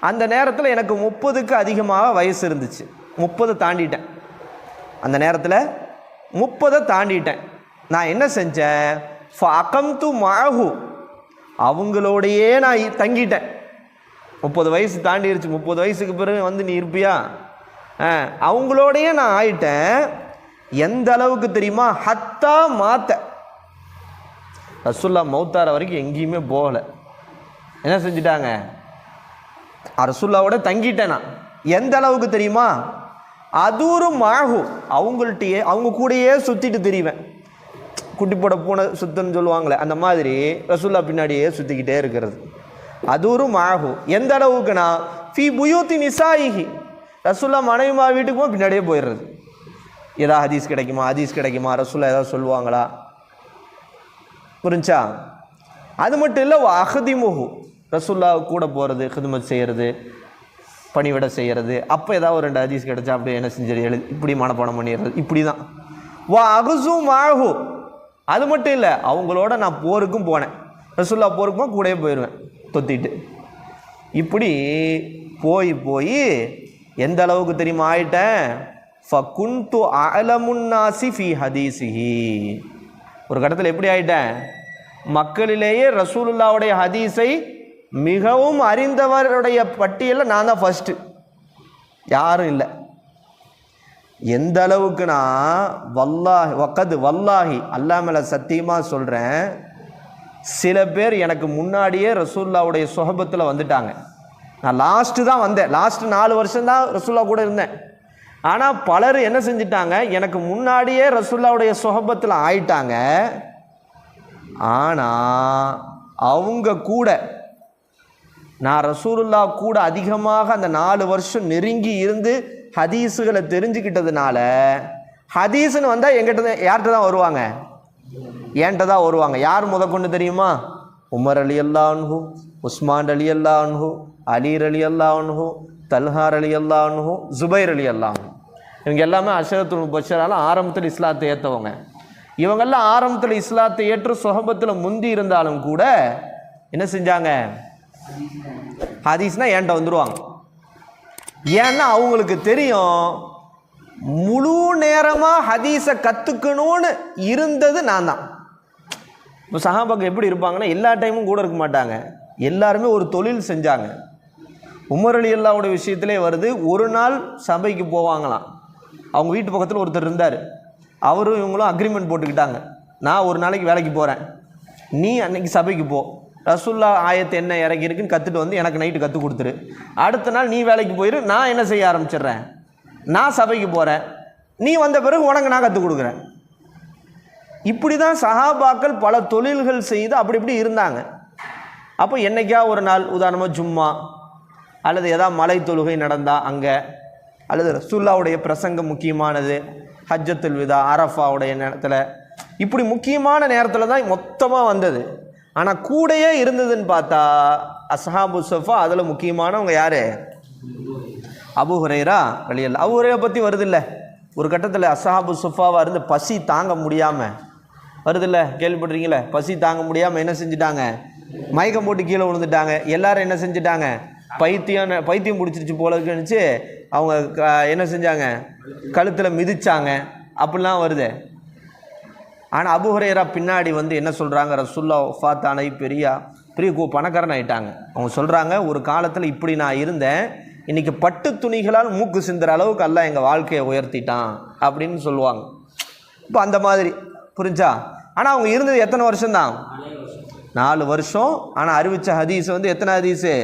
அந்த நேரத்தில் எனக்கு 30க்கு அதிகமாக வயசு இருந்துச்சு. 30 தாண்டிட்டேன். அந்த நேரத்தில் 30 தாண்டிட்டேன். நான் என்ன செஞ்சேன்? ஃபஅகம்து மஅஹு. அவங்களோடையே நான் தங்கிட்டேன். 30 வயசு தாண்டிருச்சு. 30 வயசுக்கு பிறகு நீ இருப்பியா? அவங்களோடையே நான் ஆயிட்டேன். எந்த அளவுக்கு தெரியுமா? ஹத்தா மாத்த. ரசூல்லா மௌத்தார வரைக்கும் எங்கேயுமே போகலை. என்ன செஞ்சுட்டாங்க? ரசூல்லாவோட தங்கிட்டேன் நான். எந்த அளவுக்கு தெரியுமா? அதூரு மாகு. அவங்கள்ட்டையே அவங்க கூடயே சுற்றிட்டு தெரிவேன். குட்டி போட பூனை சுத்தன்னு சொல்லுவாங்களே, அந்த மாதிரி ரசூல்லா பின்னாடியே சுற்றிக்கிட்டே இருக்கிறது. அதூரு மாகு. எந்த அளவுக்குனா ஃபி புயூத்தி நிசாயிஹி. ரசூல்லா மனைவிமா வீட்டுக்கு போய் பின்னாடியே போயிடுறது. ஏதாவது ஹதீஸ் கிடைக்குமா, ஹதீஸ் கிடைக்குமா, ரசூல்லா ஏதாவது சொல்லுவாங்களா, புரிஞ்சா? அது மட்டும் இல்லை, அஹதிமுஹு. ரசூல்லா கூட போகிறது, ஹிதுமத் செய்கிறது, பணிவிட செய்கிறது. அப்போ ஏதாவது ஒரு 2 ஹதீஸ் கிடைச்சா அப்படியே என்ன செஞ்சது, இப்படி மனப்பாடம் பண்ணிடுறது. இப்படி தான். வா அகுசு மாகு. அது மட்டும் இல்லை, அவங்களோட நான் போருக்கும் போனேன். ரசூல்லா போருக்கும் கூடயே போயிடுவேன் தொத்திட்டு. இப்படி போய் போய் எந்த அளவுக்கு தெரியுமா ஆயிட்டேன்? ஃபகுன்து அலமுன்னாசி ஃபி ஹதீஸிஹி. ஒரு கட்டத்தில் எப்படி ஆயிட்டேன்? மக்களிலேயே ரசூலுல்லாவுடைய ஹதீஸை மிகவும் அறிந்தவருடைய பட்டியலில் நான் தான் ஃபஸ்ட்டு, யாரும் இல்லை. எந்த அளவுக்குனா வல்லாஹி வக்கது வல்லாஹி, அல்லா மேல சத்தியமாக சொல்கிறேன், சில பேர் எனக்கு முன்னாடியே ரசூலுல்லாவுடைய சொஹபத்தில் வந்துட்டாங்க. நான் லாஸ்ட்டு தான் வந்தேன். லாஸ்ட்டு 4 வருஷம் தான் ரசூல்லா கூட இருந்தேன். ஆனால் பலர் என்ன செஞ்சிட்டாங்க, எனக்கு முன்னாடியே ரசூலுல்லாவுடைய சொஹபத்தில் ஆயிட்டாங்க. ஆனால் அவங்க கூட நான் ரசூலுல்லா கூட அதிகமாக அந்த 4 வருஷம் நெருங்கி இருந்து ஹதீஸுகளை தெரிஞ்சுக்கிட்டதுனால, ஹதீஸுன்னு வந்தால் எங்கிட்ட யார்கிட்ட தான் வருவாங்க? என்கிட்ட தான் வருவாங்க. யார் முதற்கொண்டு தெரியுமா? உமர் ரலியல்லாஹு அன்ஹு, உஸ்மான் ரலியல்லாஹு அன்ஹு, அலி ரலியல்லாஹு அன்ஹு, தல்ஹா ரலியல்லாஹு அன்ஹு, ஜுபைர் ரலியல்லாஹு அன்ஹு. இவங்க எல்லாமே அஷரத்துல் முபஷ்ஷரால ஆரம்பத்தில் இஸ்லாத்தை ஏற்றவங்க. இவங்கெல்லாம் ஆரம்பத்தில் இஸ்லாத்தை ஏற்று சொஹபத்தில் முந்தி இருந்தாலும் கூட என்ன செஞ்சாங்க? ஹதீஸ்னா என்கிட்ட வந்துடுவாங்க. ஏன்னா அவங்களுக்கு தெரியும் முழு நேரமாக ஹதீஸை கற்றுக்கணும்னு இருந்தது நான் தான். இப்போ சஹாபாக்கள் எப்படி இருப்பாங்கன்னா எல்லா டைமும் கூட இருக்க மாட்டாங்க, எல்லாருமே ஒரு தொழில் செஞ்சாங்க. உமர் ரலியல்லாஹு விஷயத்திலே வருது, ஒரு நாள் சபைக்கு போவாங்களாம். அவங்க வீட்டு பக்கத்தில் ஒருத்தர் இருந்தார், அவரும் இவங்களும் அக்ரிமெண்ட் போட்டுக்கிட்டாங்க, நான் ஒரு நாளைக்கு வேலைக்கு போகிறேன், நீ அன்னைக்கு சபைக்கு போ, ரசூல்லா ஆயத்து என்ன இறக்கி இருக்குன்னு கற்றுட்டு வந்து எனக்கு நைட்டு கற்றுக் கொடுத்துரு, அடுத்த நாள் நீ வேலைக்கு போயிரு, நான் என்ன செய்ய ஆரம்பிச்சிடுறேன், நான் சபைக்கு போகிறேன், நீ வந்த பிறகு உனக்கு நான் கற்றுக் கொடுக்குறேன். இப்படி தான் சஹாபாக்கள் பல தொழில்கள் செய்து அப்படி இப்படி இருந்தாங்க. அப்போ என்றைக்கா ஒரு நாள் உதாரணமாக ஜும்மா அல்லது ஏதாவது மலை தொழுகை நடந்தால் அங்கே, அல்லது ரசூலுல்லாவுடைய பிரசங்கம் முக்கியமானது, ஹஜ்ஜத்துல் விதா, அரஃபாவுடைய நேரத்தில், இப்படி முக்கியமான நேரத்தில் தான் மொத்தமாக வந்தது. ஆனால் கூடையே இருந்ததுன்னு பார்த்தா அஸ்ஹாபு ஸஃபா, அதில் முக்கியமானவங்க யார்? அபூ ஹுரைரா ரலியல்லாஹு. அபூ ஹுரைரா பற்றி வருதில்ல, ஒரு கட்டத்தில் அஸ்ஹாபு ஸஃபாவாக இருந்து பசி தாங்க முடியாமல் வருதில்ல, கேள்விப்படுறீங்களே, பசி தாங்க முடியாமல் என்ன செஞ்சுட்டாங்க, மயக்கம் போட்டு கீழே விழுந்துட்டாங்க. எல்லாரும் என்ன செஞ்சுட்டாங்க, பைத்தியம் பிடிச்சிருச்சு போல இருக்குன்னு அவங்க என்ன செஞ்சாங்க, கழுத்தில் மிதிச்சாங்க, அப்படிலாம் வருது. ஆனால் அபூ ஹுரைரா பின்னாடி வந்து என்ன சொல்கிறாங்க, ரசூலுல்லாஹ் வஃபாத்தானை பெரிய பணக்காரன் ஆகிட்டாங்க. அவங்க சொல்கிறாங்க, ஒரு காலத்தில் இப்படி நான் இருந்தேன், இன்றைக்கி பட்டு துணிகளால் மூக்கு சிந்துற அளவுக்கு அல்லாஹ் எங்கள் வாழ்க்கையை உயர்த்திட்டான் அப்படின்னு சொல்லுவாங்க. இப்போ அந்த மாதிரி புரிஞ்சா. ஆனால் அவங்க இருந்தது எத்தனை வருஷம்தான்? 4 வருஷம். ஆனால் அறிவித்த ஹதீஸ் வந்து எத்தனை ஹதீஸு?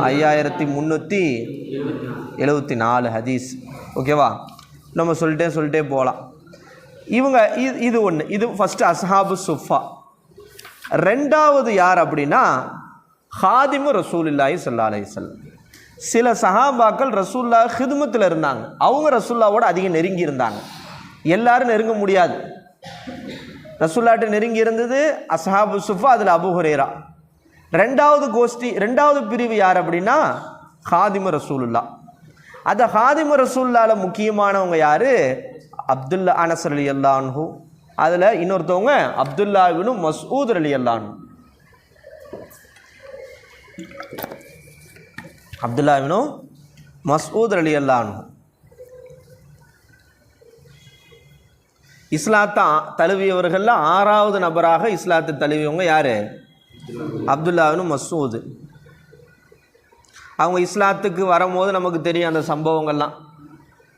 5374 ஹதீஸ். ஓகேவா? நம்ம சொல்லிட்டே போகலாம். இவங்க இது ஒன்று, இது ஃபஸ்ட்டு அஸ்ஹாபு ஸுஃபா. ரெண்டாவது யார் அப்படின்னா ஹாதிமு ரசூலுல்லாஹி ஸல்லல்லாஹு அலைஹி வஸல்லம். சில சஹாபாக்கள் ரசூலுல்லாஹ் ஹிதுமத்தில் இருந்தாங்க, அவங்க ரசூலுல்லாவோட அதிகம் நெருங்கி இருந்தாங்க. எல்லாரும் நெருங்க முடியாது. ரசூலுல்லாஹ்ட்ட நெருங்கி இருந்தது அஸ்ஹாபு ஸுஃபா, அதில் அபூ ஹுரைரா. ரெண்டாவது பிரிவு யார் அப்படின்னா ஹாதிமு ரசூலுல்லாஹ். அந்த ஹாதிமு ரசூலுல்லாஹ்ல முக்கியமானவங்க யார்? அப்துல்லா அனஸ் ரலியல்லாஹு அன்ஹு. அதில் இன்னொருத்தவங்க அப்துல்லா இப்னு மஸ்ஊத் ரலியல்லாஹு அன்ஹு. அப்துல்லா இப்னு மஸ்ஊத் ரலியல்லாஹு அன்ஹு இஸ்லாத்தை தழுவியவர்களில் 6வது நபராக இஸ்லாத்தை தழுவியவங்க யார்? அப்துல்லா இப்னு மஸ்ஊத். அவங்க இஸ்லாத்துக்கு வரும்போது நமக்கு தெரியும் அந்த சம்பவங்கள்லாம்,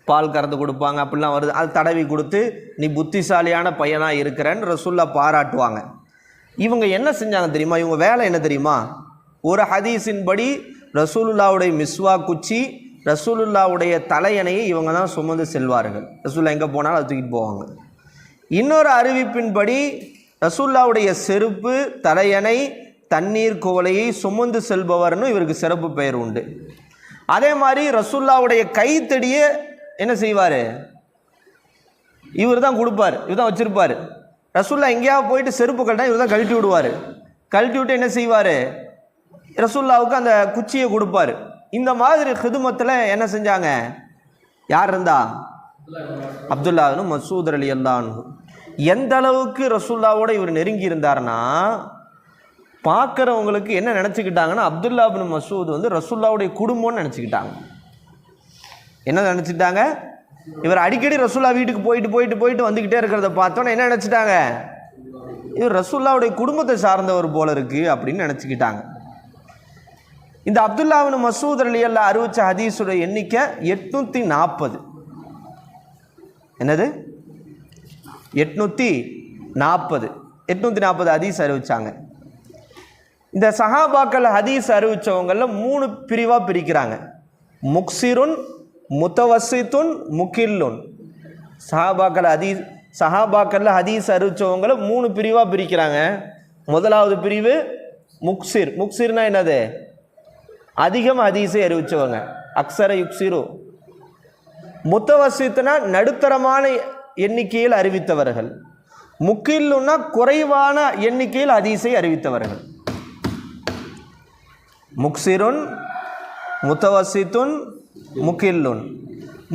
பால் கறந்து கொடுப்பாங்க, அப்படிலாம் வருது. அது தடவி கொடுத்து நீ புத்திசாலியான பையனாக இருக்கிறேன்னு ரசூலுல்லாஹ் பாராட்டுவாங்க. இவங்க என்ன செஞ்சாங்க தெரியுமா? இவங்க வேலை என்ன தெரியுமா? ஒரு ஹதீஸின்படி ரசூலுல்லாவுடைய மிஸ்வா குச்சி, ரசூலுல்லாவுடைய தலையணையை இவங்க தான் சுமந்து செல்வார்கள். ரசூலுல்லாஹ் எங்கே போனாலும் அது தூக்கிட்டு போவாங்க. இன்னொரு அறிவிப்பின்படி ரசூலுல்லாவுடைய செருப்பு, தலையணை, தண்ணீர் குவளையை சுமந்து செல்பவர்னு இவருக்கு சிறப்பு பெயர் உண்டு. அதே மாதிரி ரசூலுல்லாவுடைய கைத்தடியை என்ன செய்வார்? இவர் தான் கொடுப்பார், இவர் தான் வச்சுருப்பார். ரசூலுல்லாஹ் எங்கேயாவது போயிட்டு செருப்பு கட்டினா இவர் தான் கழட்டி விடுவார். கழட்டி விட்டு என்ன செய்வார்? ரசூலுல்லாவுக்கு அந்த குச்சியை கொடுப்பார். இந்த மாதிரி ஹிதுமத்தில் என்ன செஞ்சாங்க? யார் இருந்தா? அப்துல்லா இப்னு மஸ்ஊத் ரலியல்லாஹு அன்ஹு. எந்த அளவுக்கு ரசூலுல்லாவோட இவர் நெருங்கி இருந்தார்னா, பார்க்குறவங்களுக்கு என்ன நினச்சிக்கிட்டாங்கன்னா, அப்துல்லா இப்னு மஸ்ஊத் வந்து ரசூலுல்லாவுடைய குடும்பம்னு நினச்சிக்கிட்டாங்க. என்ன நினச்சிட்டாங்க? இவர் அடிக்கடி ரசூலுல்லா வீட்டுக்கு போயிட்டு வந்துக்கிட்டே இருக்கிறத பார்த்தோன்னே என்ன நினச்சிட்டாங்க? இவர் ரசூலுல்லாவுடைய குடும்பத்தை சார்ந்தவர் போல இருக்குது அப்படின்னு நினச்சிக்கிட்டாங்க. இந்த அப்துல்லா இப்னு மஸ்ஊத் ரலியல்லாஹு அறிவிச்ச ஹதீஸுடைய எண்ணிக்கை 840. என்னது? 840 ஹதீஸ் அறிவிச்சாங்க. இந்த சஹாபாக்கள் ஹதீஸ் அறிவிச்சவங்களில் 3 பிரிவாக பிரிக்கிறாங்க. முக்சிருன், முத்தவசித்துன், முகில்லுன். சஹாபாக்கள்ல ஹதீஸ் அறிவிச்சவங்களை 3 பிரிவாக பிரிக்கிறாங்க. முதலாவது பிரிவு முக்சிர். முக்சிர்னா என்னது? அதிகம் ஹதீஸை அறிவிச்சவங்க, அக்ஸர யுக்சிரு. முத்தவசித்துனா நடுத்தரமான எண்ணிக்கையில் அறிவித்தவர்கள். முகில்லுன்னா குறைவான எண்ணிக்கையில் ஹதீஸை அறிவித்தவர்கள். முக்சிருன், முத்தவசித்துன், முகில்லுன்.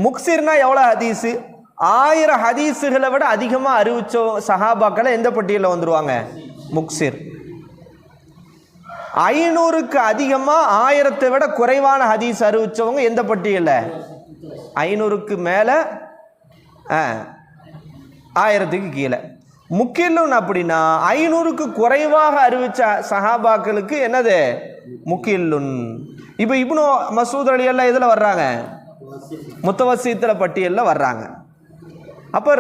முக்சிர்னா எவ்வளோ ஹதீஸு? 1000 ஹதீஸுகளை விட அதிகமாக அறிவிச்ச சஹாபாக்களை எந்த பட்டியலில் வந்துடுவாங்க? முக்சிர். 500க்கு அதிகமாக 1000-ஐ விட குறைவான ஹதீஸ் அறிவிச்சவங்க எந்த பட்டியலில்? 500க்கு மேலே 1000க்கு கீழே. முக்கில்லுன் அப்படின்னா 500க்கு குறைவாக அறிவிச்ச சஹாபாக்களுக்கு என்னது? முக்கில்லுன். இப்போ இப்னு மசூத் ரலியல்லாஹு இதில் வர்றாங்க, முத்தவஸ்ஸித்தில் பட்டியலில் வர்றாங்க. அப்போ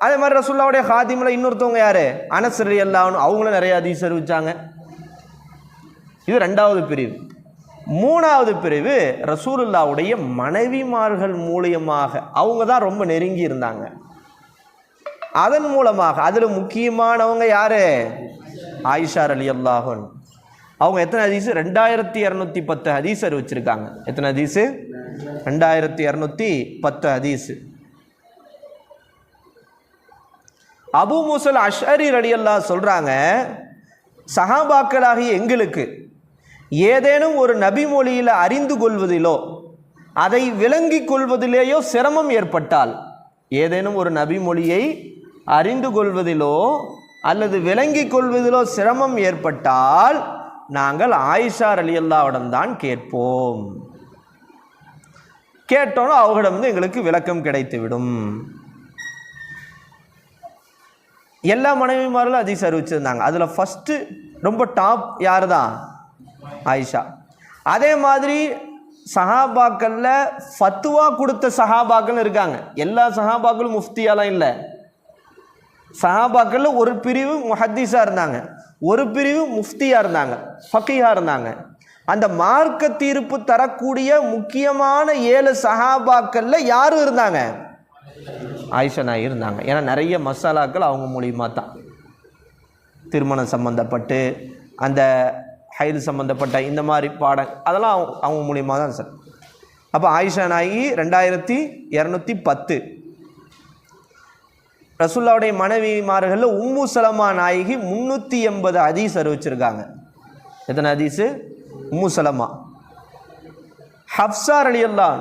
அதே மாதிரி ரசூலுல்லாஹ்வுடைய ஹாதிமில் இன்னொருத்தவங்க யார்? அனஸ் ரலியல்லாஹு அன்ஹு, அவங்களும் நிறைய ஹதீஸ் அறிவிச்சாங்க. இது 2வது பிரிவு. 3வது பிரிவு ரசூலுல்லாஹ்வுடைய மனைவிமார்கள் மூலியமாக, அவங்க தான் ரொம்ப நெருங்கி இருந்தாங்க, அதன் மூலமாக. அதில் முக்கியமானவங்க யார்? ஆயிஷா ரலியல்லாஹு அன்ஹா. அவங்க எத்தனை ஹதீஸ்? 2210 ஹதீஸ் அறிவிச்சிருக்காங்க. எத்தனை ஹதீஸு? 2210 ஹதீஸ். அபூ மூஸல் அஷ்அரி ரலியல்லாஹு சொல்றாங்க, சஹாபாக்களாகிய எங்களுக்கு ஏதேனும் ஒரு நபி மொழியில் அறிந்து கொள்வதிலோ அதை விளங்கிக் கொள்வதிலேயோ சிரமம் ஏற்பட்டால், ஏதேனும் ஒரு நபி மொழியை அறிந்து கொள்வதிலோ அல்லது விளங்கிக் கொள்வதிலோ சிரமம் ஏற்பட்டால் நாங்கள் ஆயிஷா ரலியல்லாஹுவிடம் தான் கேட்போம். கேட்டோன்னா அவர்களிடம் எங்களுக்கு விளக்கம் கிடைத்துவிடும். எல்லா மனைவிமார்களும் ஹதீஸ் அறிவிச்சிருந்தாங்க. அதில் ஃபஸ்ட்டு ரொம்ப டாப் யார் தான்? ஆயிஷா. அதே மாதிரி சஹாபாக்களில் ஃபத்துவா கொடுத்த சஹாபாக்கள் இருக்காங்க. எல்லா சஹாபாக்களும் முஃப்தியாலாம் இல்லை. சஹாபாக்களில் ஒரு பிரிவு முஹத்தீஸாக இருந்தாங்க, ஒரு பிரிவு முஃப்தியாக இருந்தாங்க, ஃபக்கீஹாக இருந்தாங்க. அந்த மார்க்க தீர்ப்பு தரக்கூடிய முக்கியமான 7 சஹாபாக்களில் யாரும் இருந்தாங்க? ஆயிஷா நாயகி இருந்தாங்க. ஏன்னா நிறைய மசாலாக்கள் அவங்க மூலியமாக தான், திருமணம் சம்மந்தப்பட்டு அந்த ஹைது சம்மந்தப்பட்ட இந்த மாதிரி பாடம் அதெல்லாம் அவங்க மூலியமாக தான் சார். அப்போ ஆயிஷா நாயகி 2210. ரசூலுல்லாஹ்வுடைய மனைவிமார்களில் உம்மு சலமா நாயகி 380 ஹதீஸ் அறிவிச்சிருக்காங்க. எத்தனை ஹதீஸு? உம்மு சலமா. ஹப்ஸா ரலியல்லாஹு,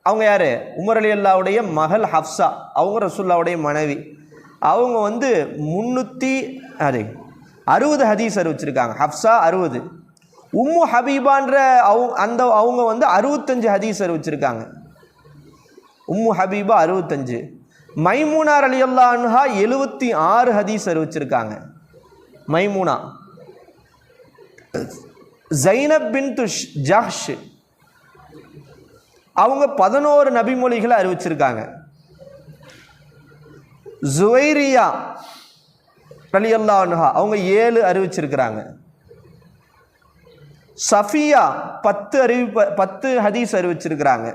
அவங்க யார்? உமர் ரலியல்லாஹுடைய மகள் ஹப்ஸா, அவங்க ரசூலுல்லாஹ்வுடைய மனைவி. அவங்க 360 ஹதீஸ் அறிவிச்சிருக்காங்க. ஹப்ஸா 60. உம்மு ஹபீபான்ற அவங்க 65 ஹதீஸ் அறிவிச்சிருக்காங்க. உம்மு ஹபீபா 65. மைமூனா ரலியல்லாஹு அன்ஹா 76 ஹதீஸ் அறிவிச்சிருக்காங்க. மைமூனா. ஸைனப் பின்த் ஜஹ்ஷ், அவங்க 11 நபிமொழிகளை அறிவிச்சிருக்காங்க. ஜுவைரியா ரலியல்லாஹு அன்ஹா அவங்க 7 அறிவிச்சிருக்கிறாங்க. சஃபியா 10 ஹதீஸ் அறிவிச்சிருக்கிறாங்க.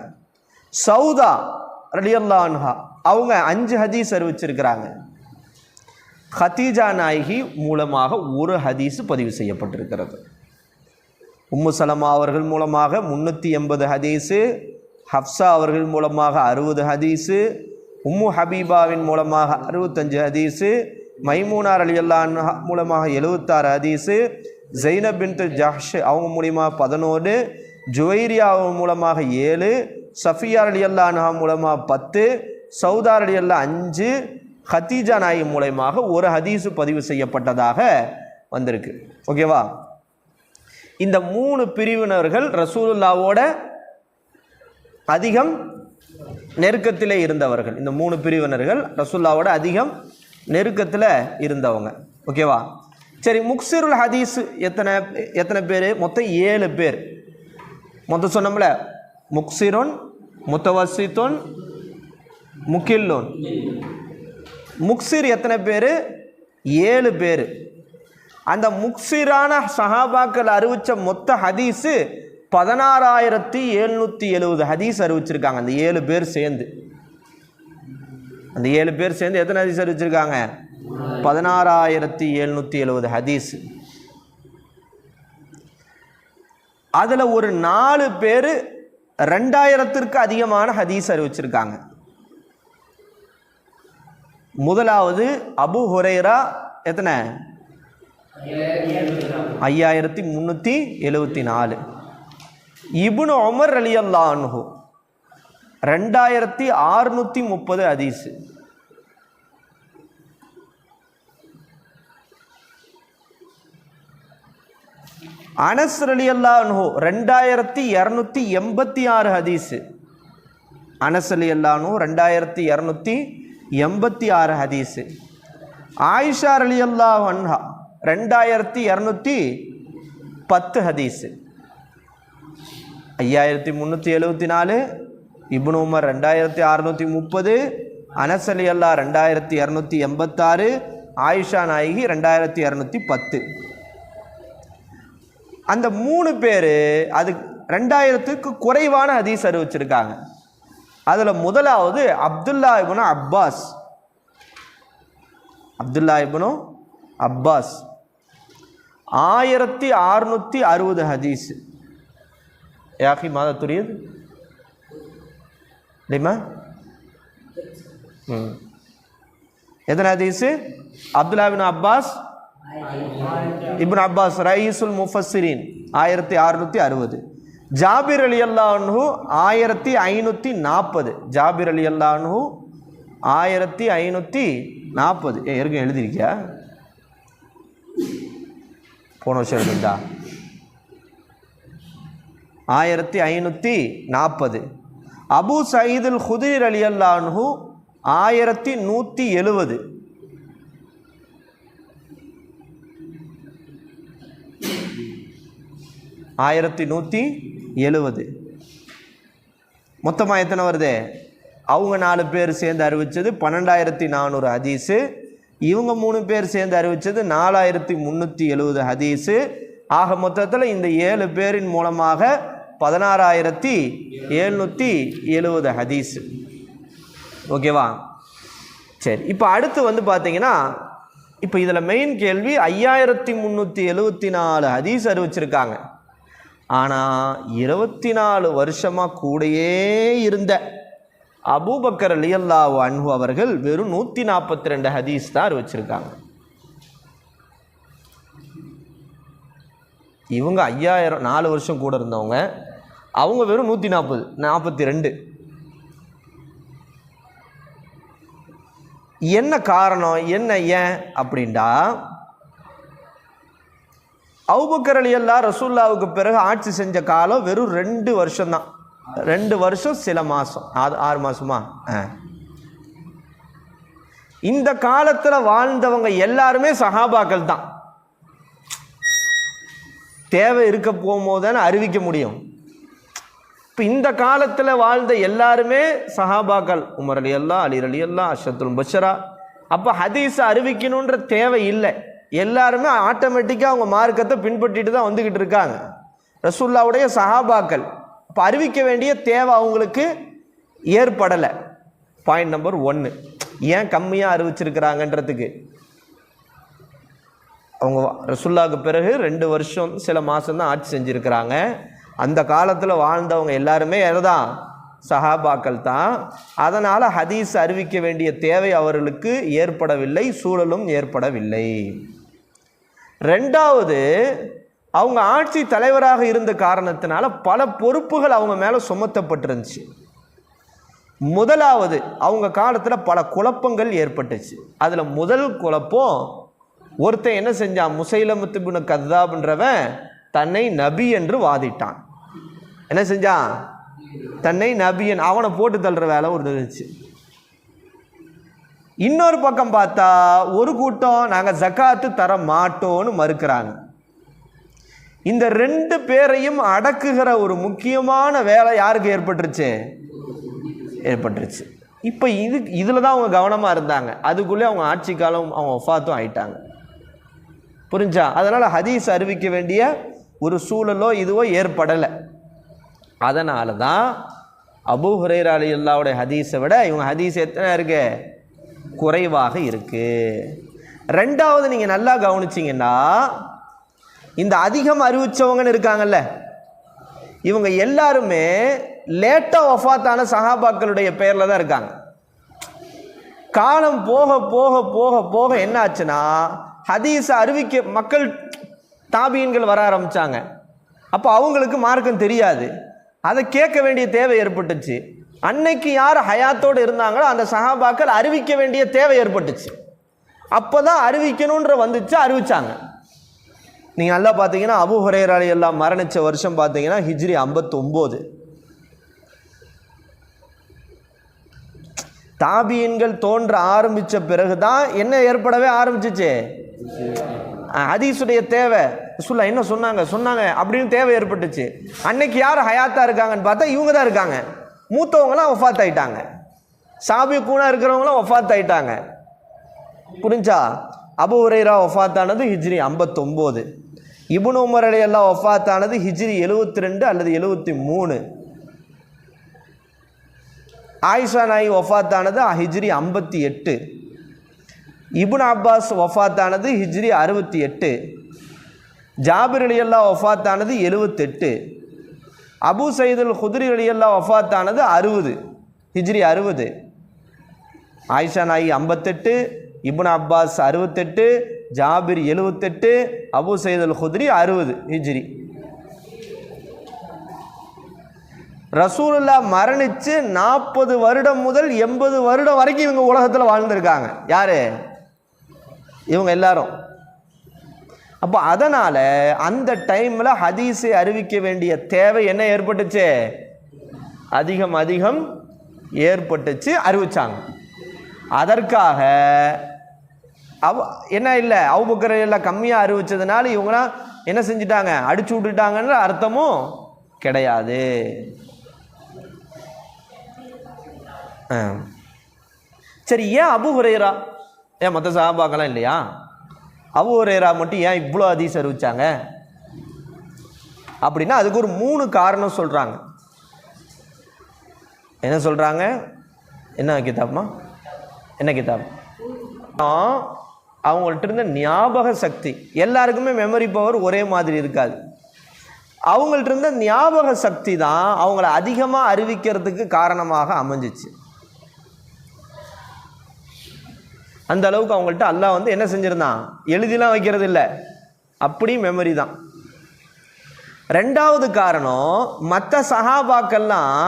சௌதா ரலியல்லாஹு அன்ஹா அவங்க 5 ஹதீஸ் அறிவிச்சிருக்கிறாங்க. ஹதீஜா நாயகி மூலமாக 1 ஹதீஸ் பதிவு செய்யப்பட்டிருக்கிறது. உம்மு சலமா அவர்கள் மூலமாக 380 ஹதீஸு, ஹப்ஸா அவர்கள் மூலமாக 60 ஹதீஸு, உம்மு ஹபீபாவின் மூலமாக 65 ஹதீஸு, மைமூனா ரலியல்லாஹு அன்ஹா மூலமாக 76 ஹதீஸு, ஸைனப் பின்த் ஜஹ்ஷ் அவங்க மூலமாக 11, ஜுவைரியா மூலமாக 7, சஃபியா ரலியல்லாஹு அன்ஹா மூலமாக 10, சௌதா ரலியல்லாஹு 5, ஹதீஜா நாயகி மூலமாக 1 ஹதீஸு பதிவு செய்யப்பட்டதாக வந்திருக்கு. ஓகேவா? இந்த 3 பிரிவினர்கள் ரசூலுல்லாவோட அதிகம் நெருக்கத்திலே இருந்தவர்கள். இந்த 3 பிரிவினர்கள் ரசூலுல்லாவோட அதிகம் நெருக்கத்தில் இருந்தவங்க. ஓகேவா? சரி, முக்ஸிருல் ஹதீஸ் எத்தனை பேர்? மொத்தம் 7 பேர். மொத்தம் சொன்னோம்ல, முக்ஸிருன், முத்தவஸ்ஸித்துன், முக்கில்லுன். முக்ஸிர் எத்தனை பேர்? 7 பேர். அந்த முக்ஸிரான சஹாபாக்கள் அறிவித்த மொத்த ஹதீஸு 16770 ஹதீஸ் அறிவிச்சிருக்காங்க. அந்த 7 பேர் சேர்ந்து, அந்த 7 பேர் சேர்ந்து எத்தனை ஹதீஸ் அறிவிச்சிருக்காங்க? 16770 ஹதீஸ். அதில் ஒரு 4 பேர் 2000த்திற்கு அதிகமான ஹதீஸ் அறிவிச்சிருக்காங்க. முதலாவது அபு ஹுரைரா, எத்தனை? 5374. இப்னு உமர் ரலியல்லாஹு அன்ஹு 2630 ஹதீஸ். அனஸ் ரலியல்லாஹு அன்ஹு 2286 ஹதீஸு. அனஸ் ரலியல்லாஹு அன்ஹு 2286 ஹதீஸு. ஆயிஷா ரலியல்லாஹு அன்ஹா 2210 ஹதீஸு. 5374, இப்னு உமர் 2630, அனஸ் ரலியல்லாஹு 2286, ஆயிஷா நாயகி 2210. அந்த 3 பேர் அது 2000க்கு குறைவான ஹதீஸ் அறிவிச்சிருக்காங்க. அதில் முதலாவது அப்துல்லா இப்னு அப்பாஸ். அப்துல்லா இப்னு அப்பாஸ் 1660 ஹதீஸ். யாக்கி மாதா துரியது இல்லைமா? எத்தனை ஹதீஸு? அப்துல்லா இப்னு அப்பாஸ் இப்னு அப்பாஸ் ரயீசுல் முஃபஸ்ஸிரீன் 1660. ஜாபிர் ரலியல்லாஹு அன்ஹு 1540. ஜாபிர் ரலியல்லாஹு அன்ஹு 1540. ஏற்கனவே எழுதியிருக்கியா? போன வருஷம் எழுதுண்டா? 1540. அபு சயீதுல் குத்ரி ரலியல்லாஹு அன்ஹு 1170. மொத்தமாக எத்தனை வருது? அவங்க 4 பேர் சேர்ந்து அறிவிச்சது 12400 ஹதீஸு. இவங்க 3 பேர் சேர்ந்து அறிவிச்சது 4370 ஹதீஸு. ஆக மொத்தத்தில் இந்த 7 பேரின் மூலமாக 16770 ஹதீஸு. ஓகேவா? சரி, இப்போ அடுத்து வந்து பார்த்தீங்கன்னா, இப்போ இதில் மெயின் கேள்வி 5374 ஹதீஸ் அறிவிச்சிருக்காங்க. ஆனால் 24 வருஷமாக கூடயே இருந்த அபூபக்கர் ரலியல்லாஹு அன்ஹு அவர்கள் வெறும் 142 ஹதீஸ் தான் அறிவிச்சிருக்காங்க. இவங்க 4 வருஷம் கூட இருந்தவங்க, அவங்க வெறும் 142. என்ன காரணம், என்ன ஏன் அப்படின்டா, அபூபக்கர் ரலியல்லாஹு ரசூலுல்லாஹ்வுக்கு பிறகு ஆட்சி செஞ்ச காலம் வெறும் 2 வருஷம்தான். 2 வருஷம் சில மாதம், 6 மாதமா. இந்த காலத்தில் வாழ்ந்தவங்க எல்லாருமே சஹாபாக்கள் தான். தேவை இருக்க போகும்போது தானே அறிவிக்க முடியும். இப்போ இந்த காலத்தில் வாழ்ந்த எல்லாருமே சஹாபாக்கள். உமர் ரலியல்லாஹு, அலி ரலியல்லாஹு, அஷ்ரத்துல் பஷரா. அப்போ ஹதீஸை அறிவிக்கணுன்ற தேவை இல்லை. எல்லாருமே ஆட்டோமேட்டிக்காக அவங்க மார்க்கத்தை பின்பற்றிட்டு தான் வந்துக்கிட்டு இருக்காங்க, ரசூலுல்லாஹ்வுடைய சஹாபாக்கள். அப்போ அறிவிக்க வேண்டிய தேவை அவங்களுக்கு ஏற்படலை. Point number 1. ஏன் கம்மியாக அறிவிச்சிருக்கிறாங்கன்றதுக்கு, அவங்க ரசூலுல்லாஹ்வுக்கு பிறகு 2 வருஷம் சில மாதம்தான் ஆட்சி செஞ்சுருக்கிறாங்க. அந்த காலத்தில் வாழ்ந்தவங்க எல்லாருமே எதுதான்? சஹாபாக்கள் தான். அதனால் ஹதீஸ் அறிவிக்க வேண்டிய தேவை அவர்களுக்கு ஏற்படவில்லை, சூழலும் ஏற்படவில்லை. 2வது, அவங்க ஆட்சி தலைவராக இருந்த காரணத்தினால பல பொறுப்புகள் அவங்க மேலே சுமத்தப்பட்டிருந்துச்சு. முதலாவது, அவங்க காலத்தில் பல குழப்பங்கள் ஏற்பட்டுச்சு. அதில் முதல் குழப்பம், ஒருத்தன் என்ன செஞ்சான்? முசைலமத்து இப்னு கத்தாப்ன்றவன் தன்னை நபி என்று வாதிட்டான். என்ன செஞ்சான்? தன்னை நபியன், அவனை போட்டு தள்ளுற வேலை ஒரு இருந்துச்சு. இன்னொரு பக்கம் பார்த்தா ஒரு கூட்டம் நாங்கள் ஜக்காத்து தர மாட்டோன்னு மறுக்கிறாங்க. இந்த 2 பேரையும் அடக்குகிற ஒரு முக்கியமான வேலை யாருக்கு ஏற்பட்டுருச்சு? இப்போ இதில் தான் அவங்க கவனமாக இருந்தாங்க. அதுக்குள்ளே அவங்க ஆட்சி காலம், அவங்க வஃபாத்தும் ஆயிட்டாங்க. புரிஞ்சா? அதனால் ஹதீஸ் அறிவிக்க வேண்டிய ஒரு சூழலோ இதுவோ ஏற்படலை. அதனால தான் அபூ ஹுரைரா ரலியல்லாஹுடைய ஹதீஸை விட இவங்க ஹதீஸ் எத்தனை இருக்கு? குறைவாக இருக்கு. 2வது, நீங்கள் நல்லா கவனிச்சிங்கன்னா, இந்த அதிகம் அறிவிச்சவங்கன்னு இருக்காங்கல்ல, இவங்க எல்லாருமே லேட்டாக வஃபாத்தான சஹாபாக்களுடைய பெயரில் தான் இருக்காங்க. காலம் போக போக போக போக என்ன ஆச்சுன்னா, ஹதீஸை அறிவிக்க மக்கள் தாபீன்கள் வர ஆரம்பித்தாங்க. அப்போ அவங்களுக்கு மார்க்கம் தெரியாது, அதை கேட்க வேண்டிய தேவை ஏற்பட்டுச்சு. அன்னைக்கு யார் ஹயாத்தோடு இருந்தாங்களோ அந்த சஹாபாக்கள் அறிவிக்க வேண்டிய தேவை ஏற்பட்டுச்சு. அப்போ தான் அறிவிக்கணுன்ற வந்துச்சு, அறிவிச்சாங்க. நீங்கள் நல்லா பார்த்தீங்கன்னா அபூ ஹுரைரா ரலியல்லாஹு மரணித்த வருஷம் பார்த்தீங்கன்னா ஹிஜ்ரி 59. தாபியன்கள் தோன்ற ஆரம்பித்த பிறகு தான் என்ன ஏற்படவே ஆரம்பிச்சிச்சு, ஹதீஸுடைய தேவை. ரசூலுல்லாஹ் என்ன சொன்னாங்க அப்படின்னு தேவை ஏற்பட்டுச்சு. அன்னைக்கு யார் ஹயாத்தாக இருக்காங்கன்னு பார்த்தா இவங்க தான் இருக்காங்க. மூத்தவங்களாம் வஃபாத் ஆயிட்டாங்க, சாபி கூனா இருக்கிறவங்களாம் வஃபாத் ஆயிட்டாங்க. புரிஞ்சா? அபூ ஹுரைரா வஃபாத்தானது ஹிஜ்ரி 59, இப்னு உமர் ரலியல்லாஹு வஃபாத்தானது ஹிஜ்ரி 72 அல்லது 73, ஆயிஷா நாயி வஃபாத்தானது ஹிஜ்ரி 58, இப்னு அப்பாஸ் வஃபாத்தானது ஹிஜ்ரி 68, ஜாபிர் ரலியல்லாஹு வஃபாத்தானது 78, அபூ சயீதுல் குத்ரி ரலியல்லாஹு வஃபாத்தானது 60 ஹிஜ்ரி 60, ஆயிஷா நாயி 58, இப்னு அப்பாஸ் 68, ஜாபிர் 78, அபூ சயீதுல் குத்ரி 60 ஹிஜ்ரி. ரசூலுல்லாஹ் மரணித்து 40 வருடம் முதல் 80 வருடம் வரைக்கும் இவங்க உலகத்தில் வாழ்ந்திருக்காங்க. யாரு? இவங்க எல்லாரும். அப்போ அதனால் அந்த டைமில் ஹதீஸை அறிவிக்க வேண்டிய தேவை என்ன ஏற்பட்டுச்சு, அதிகம் ஏற்பட்டுச்சு, அறிவிச்சாங்க. அதற்காக என்ன இல்லை, அபூபக்கர் எல்லாம் கம்மியாக அறிவிச்சதுனால இவங்களாம் என்ன செஞ்சிட்டாங்க, அடிச்சு விட்டுட்டாங்கன்ற அர்த்தமும் கிடையாது. சரி, ஏன் அபூ ஹுரைரா, ஏன் மற்ற சஹாபாக்கெல்லாம் இல்லையா? அபூ ஹுரைரா மட்டும் ஏன் இவ்வளோ ஹதீஸ் அறிவிச்சாங்க அப்படின்னா அதுக்கு ஒரு 3 காரணம் சொல்கிறாங்க. என்ன சொல்கிறாங்க? என்ன கிதாப்மா, என்ன கிதாப்? அவங்கள்ட்ட இருந்த ஞாபக சக்தி, எல்லாருக்குமே மெமரி பவர் ஒரே மாதிரி இருக்காது. அவங்கள்ட்ட இருந்த ஞாபக சக்தி தான் அவங்கள அதிகமாக அறிவிக்கிறதுக்கு காரணமாக அமைஞ்சிச்சு. அந்த அளவுக்கு அவங்கள்ட்ட அல்லாஹ் வந்து என்ன செஞ்சிருந்தான், எழுதிலாம் வைக்கிறது இல்லை, அப்படி மெமரி தான். 2வது காரணம், மற்ற சஹாபாக்கெல்லாம்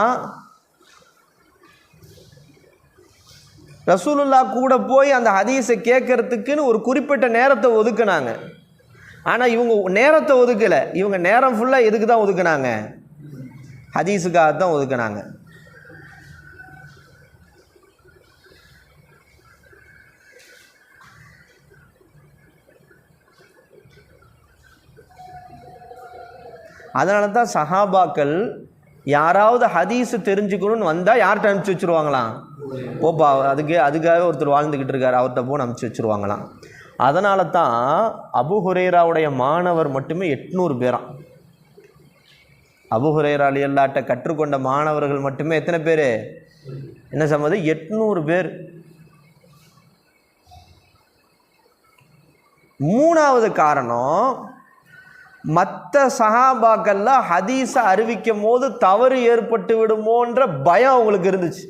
ரசூலுல்லாஹ் கூட போய் அந்த ஹதீஸை கேட்கறதுக்குன்னு ஒரு குறிப்பிட்ட நேரத்தை ஒதுக்குனாங்க. ஆனால் இவங்க நேரத்தை ஒதுக்கலை, இவங்க நேரம் ஃபுல்லாக எதுக்கு தான் ஒதுக்குனாங்க, ஹதீஸுக்காக தான் ஒதுக்குனாங்க. அதனால தான் சஹாபாக்கள் யாராவது ஹதீஸு தெரிஞ்சுக்கணும்னு வந்தால் யார்கிட்ட அனுப்பிச்சி வச்சுருவாங்களாம், போப்பா அதுக்காக ஒருத்தர் வாழ்ந்துக்கிட்டு இருக்கார், அவர்கிட்ட போன்னு அனுப்பிச்சி வச்சுருவாங்களாம். அதனால தான் அபூ ஹுரைராவுடைய மாணவர் மட்டுமே 800 பேராம். அபூ ஹுரைரா ரலியல்லாஹு கற்றுக்கொண்ட மாணவர்கள் மட்டுமே எத்தனை பேர், என்ன சம்மது, 800 பேர். 3வது காரணம், மற்ற சஹாபாக்கள்லாம் ஹதீஸை அறிவிக்கும் போது தவறு ஏற்பட்டு விடுமோன்ற பயம் அவங்களுக்கு இருந்துச்சு,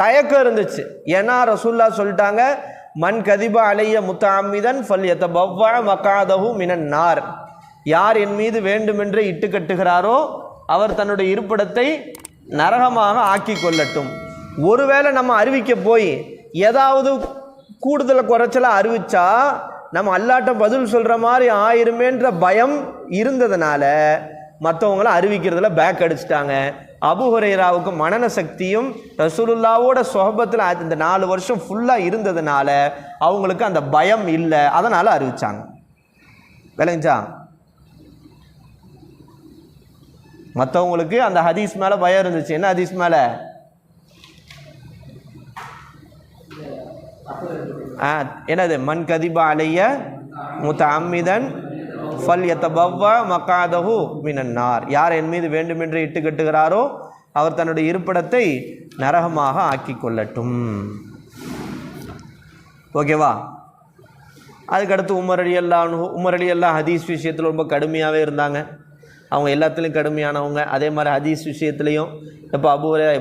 தயக்கம் இருந்துச்சு. ஏன்னா ரசூலுல்லாஹ் சொல்லிட்டாங்க, மன் கதிபா அலைய முத்தஅம்மிதன் ஃபல்யதபவ்வா மகாதஹு மினன் நார், யார் என் மீது வேண்டுமென்றே இட்டு கட்டுகிறாரோ அவர் தன்னுடைய இருப்பிடத்தை நரகமாக ஆக்கி கொள்ளட்டும். ஒருவேளை நம்ம அறிவிக்க போய் ஏதாவது கூடுதல் குறைச்சலாக அறிவிச்சா நம்ம அல்லாட்ட பதில் சொல்கிற மாதிரி ஆயிருமேன்ற பயம் இருந்ததுனால மற்றவங்கள அறிவிக்கிறதுல பேக் அடிச்சிட்டாங்க. அபூ ஹுரைராவுக்கு மனன சக்தியும் ரசூலுல்லாவோட சொஹபத்தில் இந்த 4 வருஷம் ஃபுல்லாக இருந்ததுனால அவங்களுக்கு அந்த பயம் இல்லை, அதனால் அறிவிச்சாங்க. விளங்குச்சா? மற்றவங்களுக்கு அந்த ஹதீஸ் மேலே பயம் இருந்துச்சு. என்ன ஹதீஸ் மேலே? என்னது? மன் கதிபா அலைய முத்தஅம்மிதன் ஃபல்யதபவ்வா மகாதஹு மினன் நார், யார் என் மீது வேண்டுமென்று இட்டு கட்டுகிறாரோ அவர் தன்னுடைய இருப்பிடத்தை நரகமாக ஆக்கி கொள்ளட்டும். ஓகேவா? அதுக்கடுத்து உமர் ரலியல்லாஹு ஹதீஸ் விஷயத்தில் ரொம்ப கடுமையாகவே இருந்தாங்க. அவங்க எல்லாத்துலேயும் கடுமையானவங்க. அதே மாதிரி ஹதீஸ் விஷயத்துலையும் இப்போ அபூ ஹுரைரா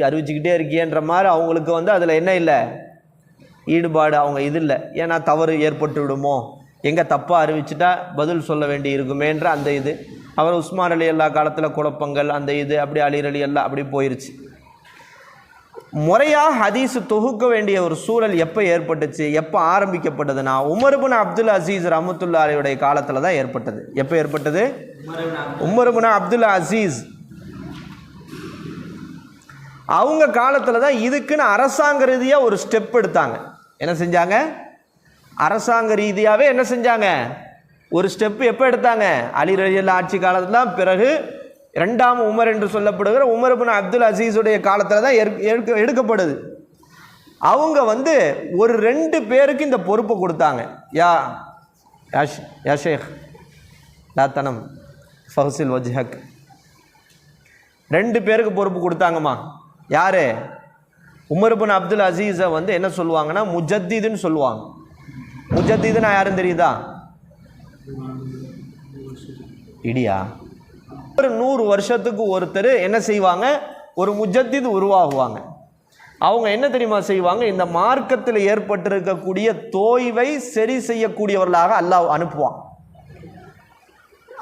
அறிவிச்சுக்கிட்டே இருக்கியன்ற மாதிரி அவங்களுக்கு வந்து அதில் என்ன இல்லை, ஈடுபாடு, அவங்க இது இல்லை. ஏன்னா தவறு ஏற்பட்டு விடுமோ, எங்கே தப்பாக அறிவிச்சுட்டா பதில் சொல்ல வேண்டி இருக்குமேன்ற அந்த இது. அவர் உஸ்மான் ரலியல்லாஹு காலத்தில் குழப்பங்கள், அந்த இது அப்படி அலி ரலியல்லாஹு அப்படி போயிருச்சு. முறையாக ஹதீஸ் தொகுக்க வேண்டிய ஒரு சூழல் எப்போ ஏற்பட்டுச்சு, எப்போ ஆரம்பிக்கப்பட்டதுன்னா உமர் இப்னு அப்துல் அசீஸ் ரஹ்மத்துல்லாஹி அலைஹி காலத்தில் தான் ஏற்பட்டது. எப்போ ஏற்பட்டது? உமர் இப்னு அப்துல் அசீஸ் அவங்க காலத்தில் தான் இதுக்குன்னு அரசாங்க ரீதியாக ஒரு ஸ்டெப் எடுத்தாங்க. என்ன செஞ்சாங்க? அரசாங்க ரீதியாகவே என்ன செஞ்சாங்க? ஒரு ஸ்டெப் எப்போ எடுத்தாங்க? அலி ரலியல்லாஹு ஆட்சி காலத்தில் தான். பிறகு இரண்டாம் உமர் என்று சொல்லப்படுகிற உமர் இப்னு அப்துல் அசீஸுடைய காலத்தில் தான் எடுக்கப்படுது. அவங்க ஒரு 2 பேருக்கு இந்த பொறுப்பை கொடுத்தாங்க. யா ஷேக் லா தனம் ஃபஹ்சில் வஜ்ஹக், 2 பேருக்கு பொறுப்பு கொடுத்தாங்கம்மா. யாரு? உமர் இப்னு அப்துல் அசீஸை என்ன சொல்லுவாங்கன்னா முஜத்திதுன்னு சொல்லுவாங்க. முஜத்திதுன்னா யாருன்னு தெரியுதா? இடியா ஒரு 100 வருஷத்துக்கு ஒருத்தர் என்ன செய்வாங்க? ஒரு முஜத்தித் உருவாகுவாங்க. அவங்க என்ன தெரியுமா செய்வாங்க? இந்த மார்க்கத்தில் ஏற்பட்டிருக்கக்கூடிய தோய்வை சரி செய்யக்கூடியவர்களாக அல்லாஹ் அனுப்புவான்.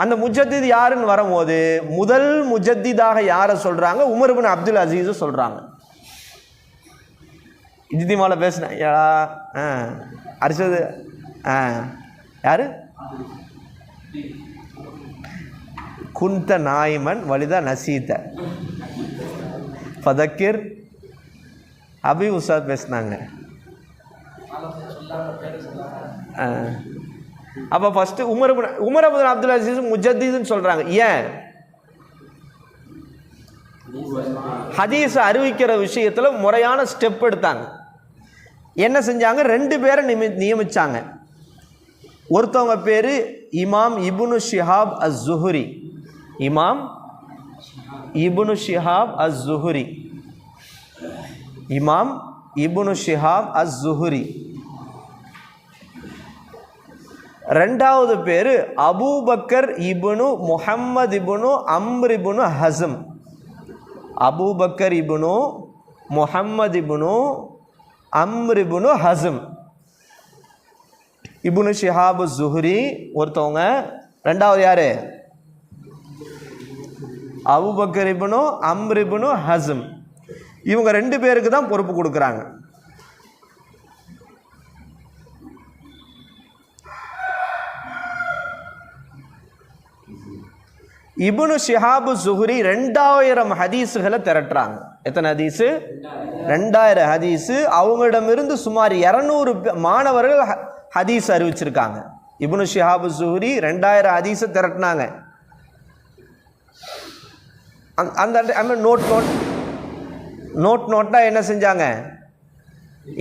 அந்த முஜத்தித் யாருன்னு வரும்போது முதல் முஜத்திதாக யாரை சொல்றாங்க? உமர் இப்னு அப்துல் அசீஸ் சொல்றாங்க. இஜ்திமால பேசினேன் அரிசது யாரு? குந்த நாய்மன் வலிதா நசீத்த ஃபதக்கிர் அபி உஸ்தாத் பேசினாங்க. அப்போ first Umar ibn Abdul Azeez முஜத்திதுன்னு சொல்கிறாங்க. ஏன்? ஹதீஸ் அறிவிக்கிற விஷயத்தில் முறையான ஸ்டெப் எடுத்தாங்க. என்ன செஞ்சாங்க? 2 பேரை நியமிச்சாங்க. ஒருத்தவங்க பேர் இமாம் இப்னு ஷிஹாப் அஸ்-ஸுஹ்ரி. இமாம் இப்னு ஷிஹாப் அஸ்-ஸுஹ்ரி. இமாம் இப்னு ஷிஹாப் அஸ்-ஸுஹ்ரி. ரெண்டாவது பேர் அபூபக்கர் இப்னு முஹம்மது இப்னு அம்ர் இப்னு ஹஸம். அபூபக்கர் இப்னு முஹம்மது இப்னு அம்ர் இப்னு ஹஸம். இப்னு ஷிஹாப் அஸ்-ஸுஹ்ரி ஒருத்தவங்க. ரெண்டாவது யாரு? அபூபக்கர் இப்னு அம்ர் இப்னு ஹஸம். இவங்க 2 பேருக்கு தான் பொறுப்பு கொடுக்குறாங்க. இப்னு ஷிஹாப் ஸுஹ்ரி 2000 ஹதீஸுகளை திரட்டுறாங்க. எத்தனை ஹதீஸு? 2000 ஹதீஸு. அவங்களிடமிருந்து சுமார் 200 மாணவர்கள் ஹதீஸ் அறிவிச்சிருக்காங்க. இப்னு ஷிஹாப் ஸுஹ்ரி 2000 ஹதீஸை திரட்டினாங்க. அந்த நோட்டாக என்ன செஞ்சாங்க?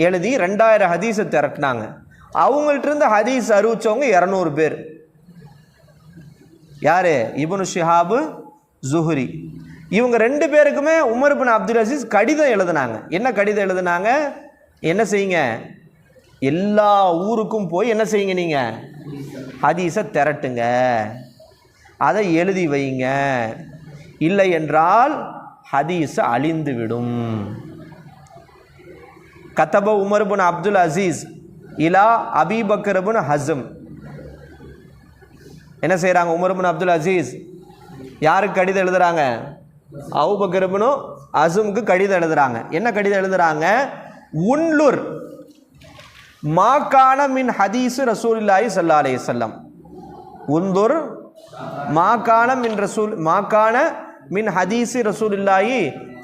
எழுதி 2000 ஹதீஸை திரட்டினாங்க. அவங்கள்ட்ட இருந்து ஹதீஸ் அறிவிச்சவங்க 200 பேர். யாரு? இப்னு ஷிஹாப் ஸுஹ்ரி. இவங்க 2 பேருக்குமே உமர் இப்னு அப்துல் அசீஸ் கடிதம் எழுதினாங்க. என்ன கடிதம் எழுதினாங்க? என்ன செய்யுங்க? எல்லா ஊருக்கும் போய் என்ன செய்யுங்க? நீங்கள் ஹதீஸை திரட்டுங்க, அதை எழுதி வைங்க, இல்லை என்றால் ஹதீஸ் அழிந்துவிடும். கதப உமர் இப்னு அப்துல் அசீஸ் இலா அபி பக்கர் இப்னு ஹஸம். என்ன செய்கிறாங்க? உமர் இப்னு அப்துல் அசீஸ் யாருக்கு கடிதம் எழுதுறாங்க? அபூபக்கர் இப்னு ஹஸமுக்கு கடிதம் எழுதுறாங்க. என்ன கடிதம் எழுதுறாங்க? உன்லுர் மாகான மின் ஹதீஸ் ரசூலுல்லாஹி ஸல்லல்லாஹு அலைஹி வஸல்லம். உன்துர் மாகான மின் ஹதீஸ் ரசூலுல்லாஹி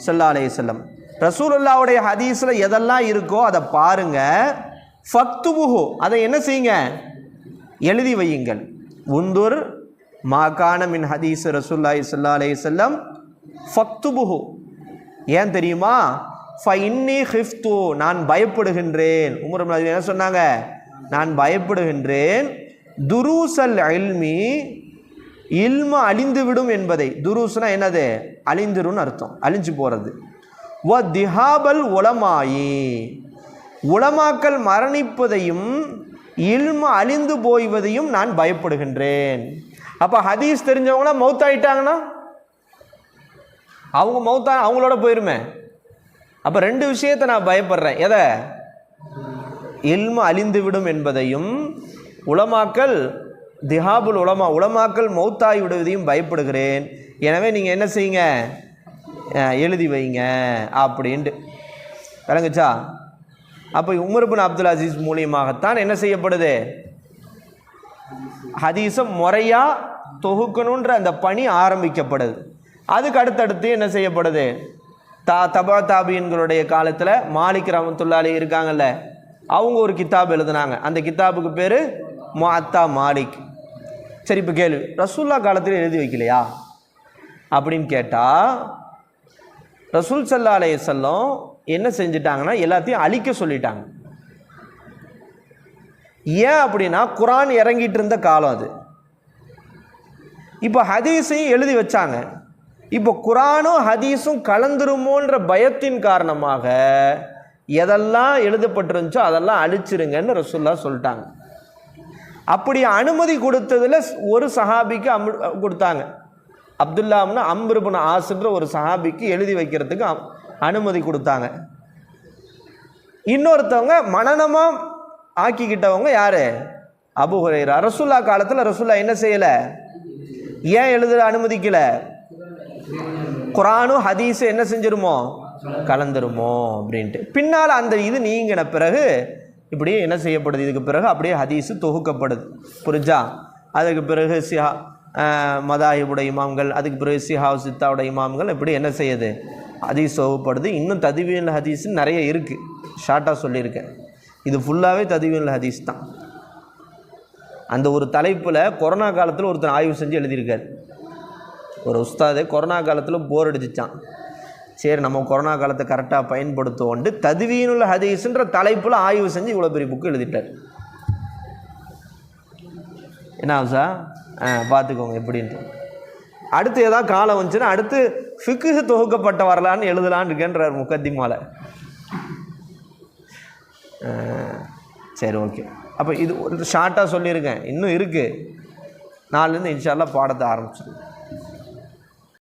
ஸல்லல்லாஹு அலைஹி வஸல்லம். ரசூலுல்லாஹ்வுடைய ஹதீஸில் எதெல்லாம் இருக்கோ அதை பாருங்க. ஃபக்துபுஹு, அதை என்ன செய்யுங்க? எழுதி வையுங்கள். உன்துர் மாகான மின் ஹதீஸ் ரசூலுல்லாஹி ஸல்லல்லாஹு அலைஹி வஸல்லம் ஃபக்துபுஹு. ஏன் தெரியுமா? ஃபஇன்னி ஹிஃப்து, நான் பயப்படுகின்றேன். உமர் இப்னு அப்துல் என்ன சொன்னாங்க? நான் பயப்படுகின்றேன். துரூசல் இல்மி, இல்ம அழிந்துவிடும் என்பதை. துரூஸ்னா என்னது? அழிந்துருன்னு அர்த்தம், அழிஞ்சு போகிறது. வ திஹாபல் உலமாயி, உலமாக்கள் மரணிப்பதையும் இல்ம அழிந்து போய்வதையும் நான் பயப்படுகின்றேன். அப்போ ஹதீஸ் தெரிஞ்சவங்களாம் மௌத்தாயிட்டாங்கன்னா அவங்க அவங்களோட போயிருமே. அப்போ 2 விஷயத்தை நான் பயப்படுறேன். எதை? இல்ம அழிந்து விடும் என்பதையும், உலமாக்கள் திஹாபுல் உலமாக்கள் மௌத்தாகி விடுவதையும் பயப்படுகிறேன். எனவே நீங்கள் என்ன செய்யுங்க? எழுதி வைங்க அப்படின்ட்டு. விளங்குச்சா? அப்போ உமர் இப்னு அப்துல் அசீஸ் மூலியமாகத்தான் என்ன செய்யப்படுது, ஹதீஸை முறையாக தொகுக்கணுன்ற அந்த பணி ஆரம்பிக்கப்படுது. அதுக்கு அடுத்தடுத்து என்ன செய்யப்படுது, தபா தாபீன்களுடைய காலத்தில் மாலிக் ரஹ்மத்துல்லாஹி அலைஹி இருக்காங்கல்ல, அவங்க ஒரு கித்தாப் எழுதுனாங்க. அந்த கித்தாபுக்கு பேர் முஅத்தா மாலிக். சரி, இப்போ கேள்வி, ரசூல்லா காலத்தில் எழுதி வைக்கலையா அப்படின்னு கேட்டால், ரசூல் ஸல்லல்லாஹு அலைஹி வஸல்லம் என்ன செஞ்சிட்டாங்கன்னா எல்லாத்தையும் அழிக்க சொல்லிட்டாங்க. ஏன் அப்படின்னா குர்ஆன் இறங்கிட்டு இருந்த காலம் அது. இப்போ ஹதீஸையும் எழுதி வச்சாங்க. இப்போ குர்ஆனும் ஹதீஸும் கலந்துருமோன்ற பயத்தின் காரணமாக எதெல்லாம் எழுதப்பட்டிருந்துச்சோ அதெல்லாம் அழிச்சிருங்கன்னு ரசூல்லா சொல்லிட்டாங்க. அப்படி அனுமதி கொடுத்ததில் ஒரு சஹாபிக்கு கொடுத்தாங்க. அப்துல்லா இப்னு அம்ர் இப்னு ஆஸ்ன்ற ஒரு சஹாபிக்கு எழுதி வைக்கிறதுக்கு அனுமதி கொடுத்தாங்க. இன்னொருத்தவங்க மனனமாக ஆக்கிக்கிட்டவங்க யார், அபூ ஹுரைரா. ரசூல்லா காலத்தில் ரசூல்லா என்ன செய்யலை, ஏன் எழுத அனுமதிக்கலை, குர்ஆனும் ஹதீஸு என்ன செஞ்சிருமோ கலந்துருமோ அப்படின்ட்டு. பின்னால் அந்த இது நீங்கின பிறகு இப்படி என்ன செய்யப்படுது, இதுக்கு பிறகு அப்படியே ஹதீஸு தொகுக்கப்படுது. புரிஞ்சா? அதுக்கு பிறகு மதாஹிபுடைய இமாம்கள், அதுக்கு பிறகு சிஹாவ் சித்தாவுடைய இமாம்கள் இப்படி என்ன செய்யுது, ஹதீஸ் தொகுப்படுது. இன்னும் தத்வீனுல் ஹதீஸ்ன்னு நிறைய இருக்குது, ஷார்ட்டாக சொல்லியிருக்கேன். இது ஃபுல்லாகவே தத்வீனுல் ஹதீஸ் தான். அந்த ஒரு தலைப்பில் கொரோனா காலத்தில் ஒருத்தர் ஆய்வு செஞ்சு எழுதியிருக்கார். ஒரு உஸ்தாது கொரோனா காலத்தில் போர் அடிச்சிச்சான். சரி, நம்ம கொரோனா காலத்தை கரெக்டாக பயன்படுத்துவோன்ட்டு தத்வீனுல் ஹதீஸ்ன்ற தலைப்பில் ஆய்வு செஞ்சு இவ்வளோ பெரிய புக்கு எழுதிட்டார். என்ன சார் பார்த்துக்கோங்க எப்படின்ட்டு. அடுத்து ஏதாவது காலம் வந்துச்சுன்னா அடுத்து ஃபிக்ஹ் தொகுக்கப்பட்ட வரலான்னு எழுதலான்னு இருக்கேன்றார் முக்கத்திமால. சரி, ஓகே. அப்போ இது ஒரு ஷார்ட்டாக சொல்லியிருக்கேன், இன்னும் இருக்குது. நாலுலேருந்து இன்ஷா அல்லாஹ் பாடத்தை ஆரம்பிச்சிருக்கேன்.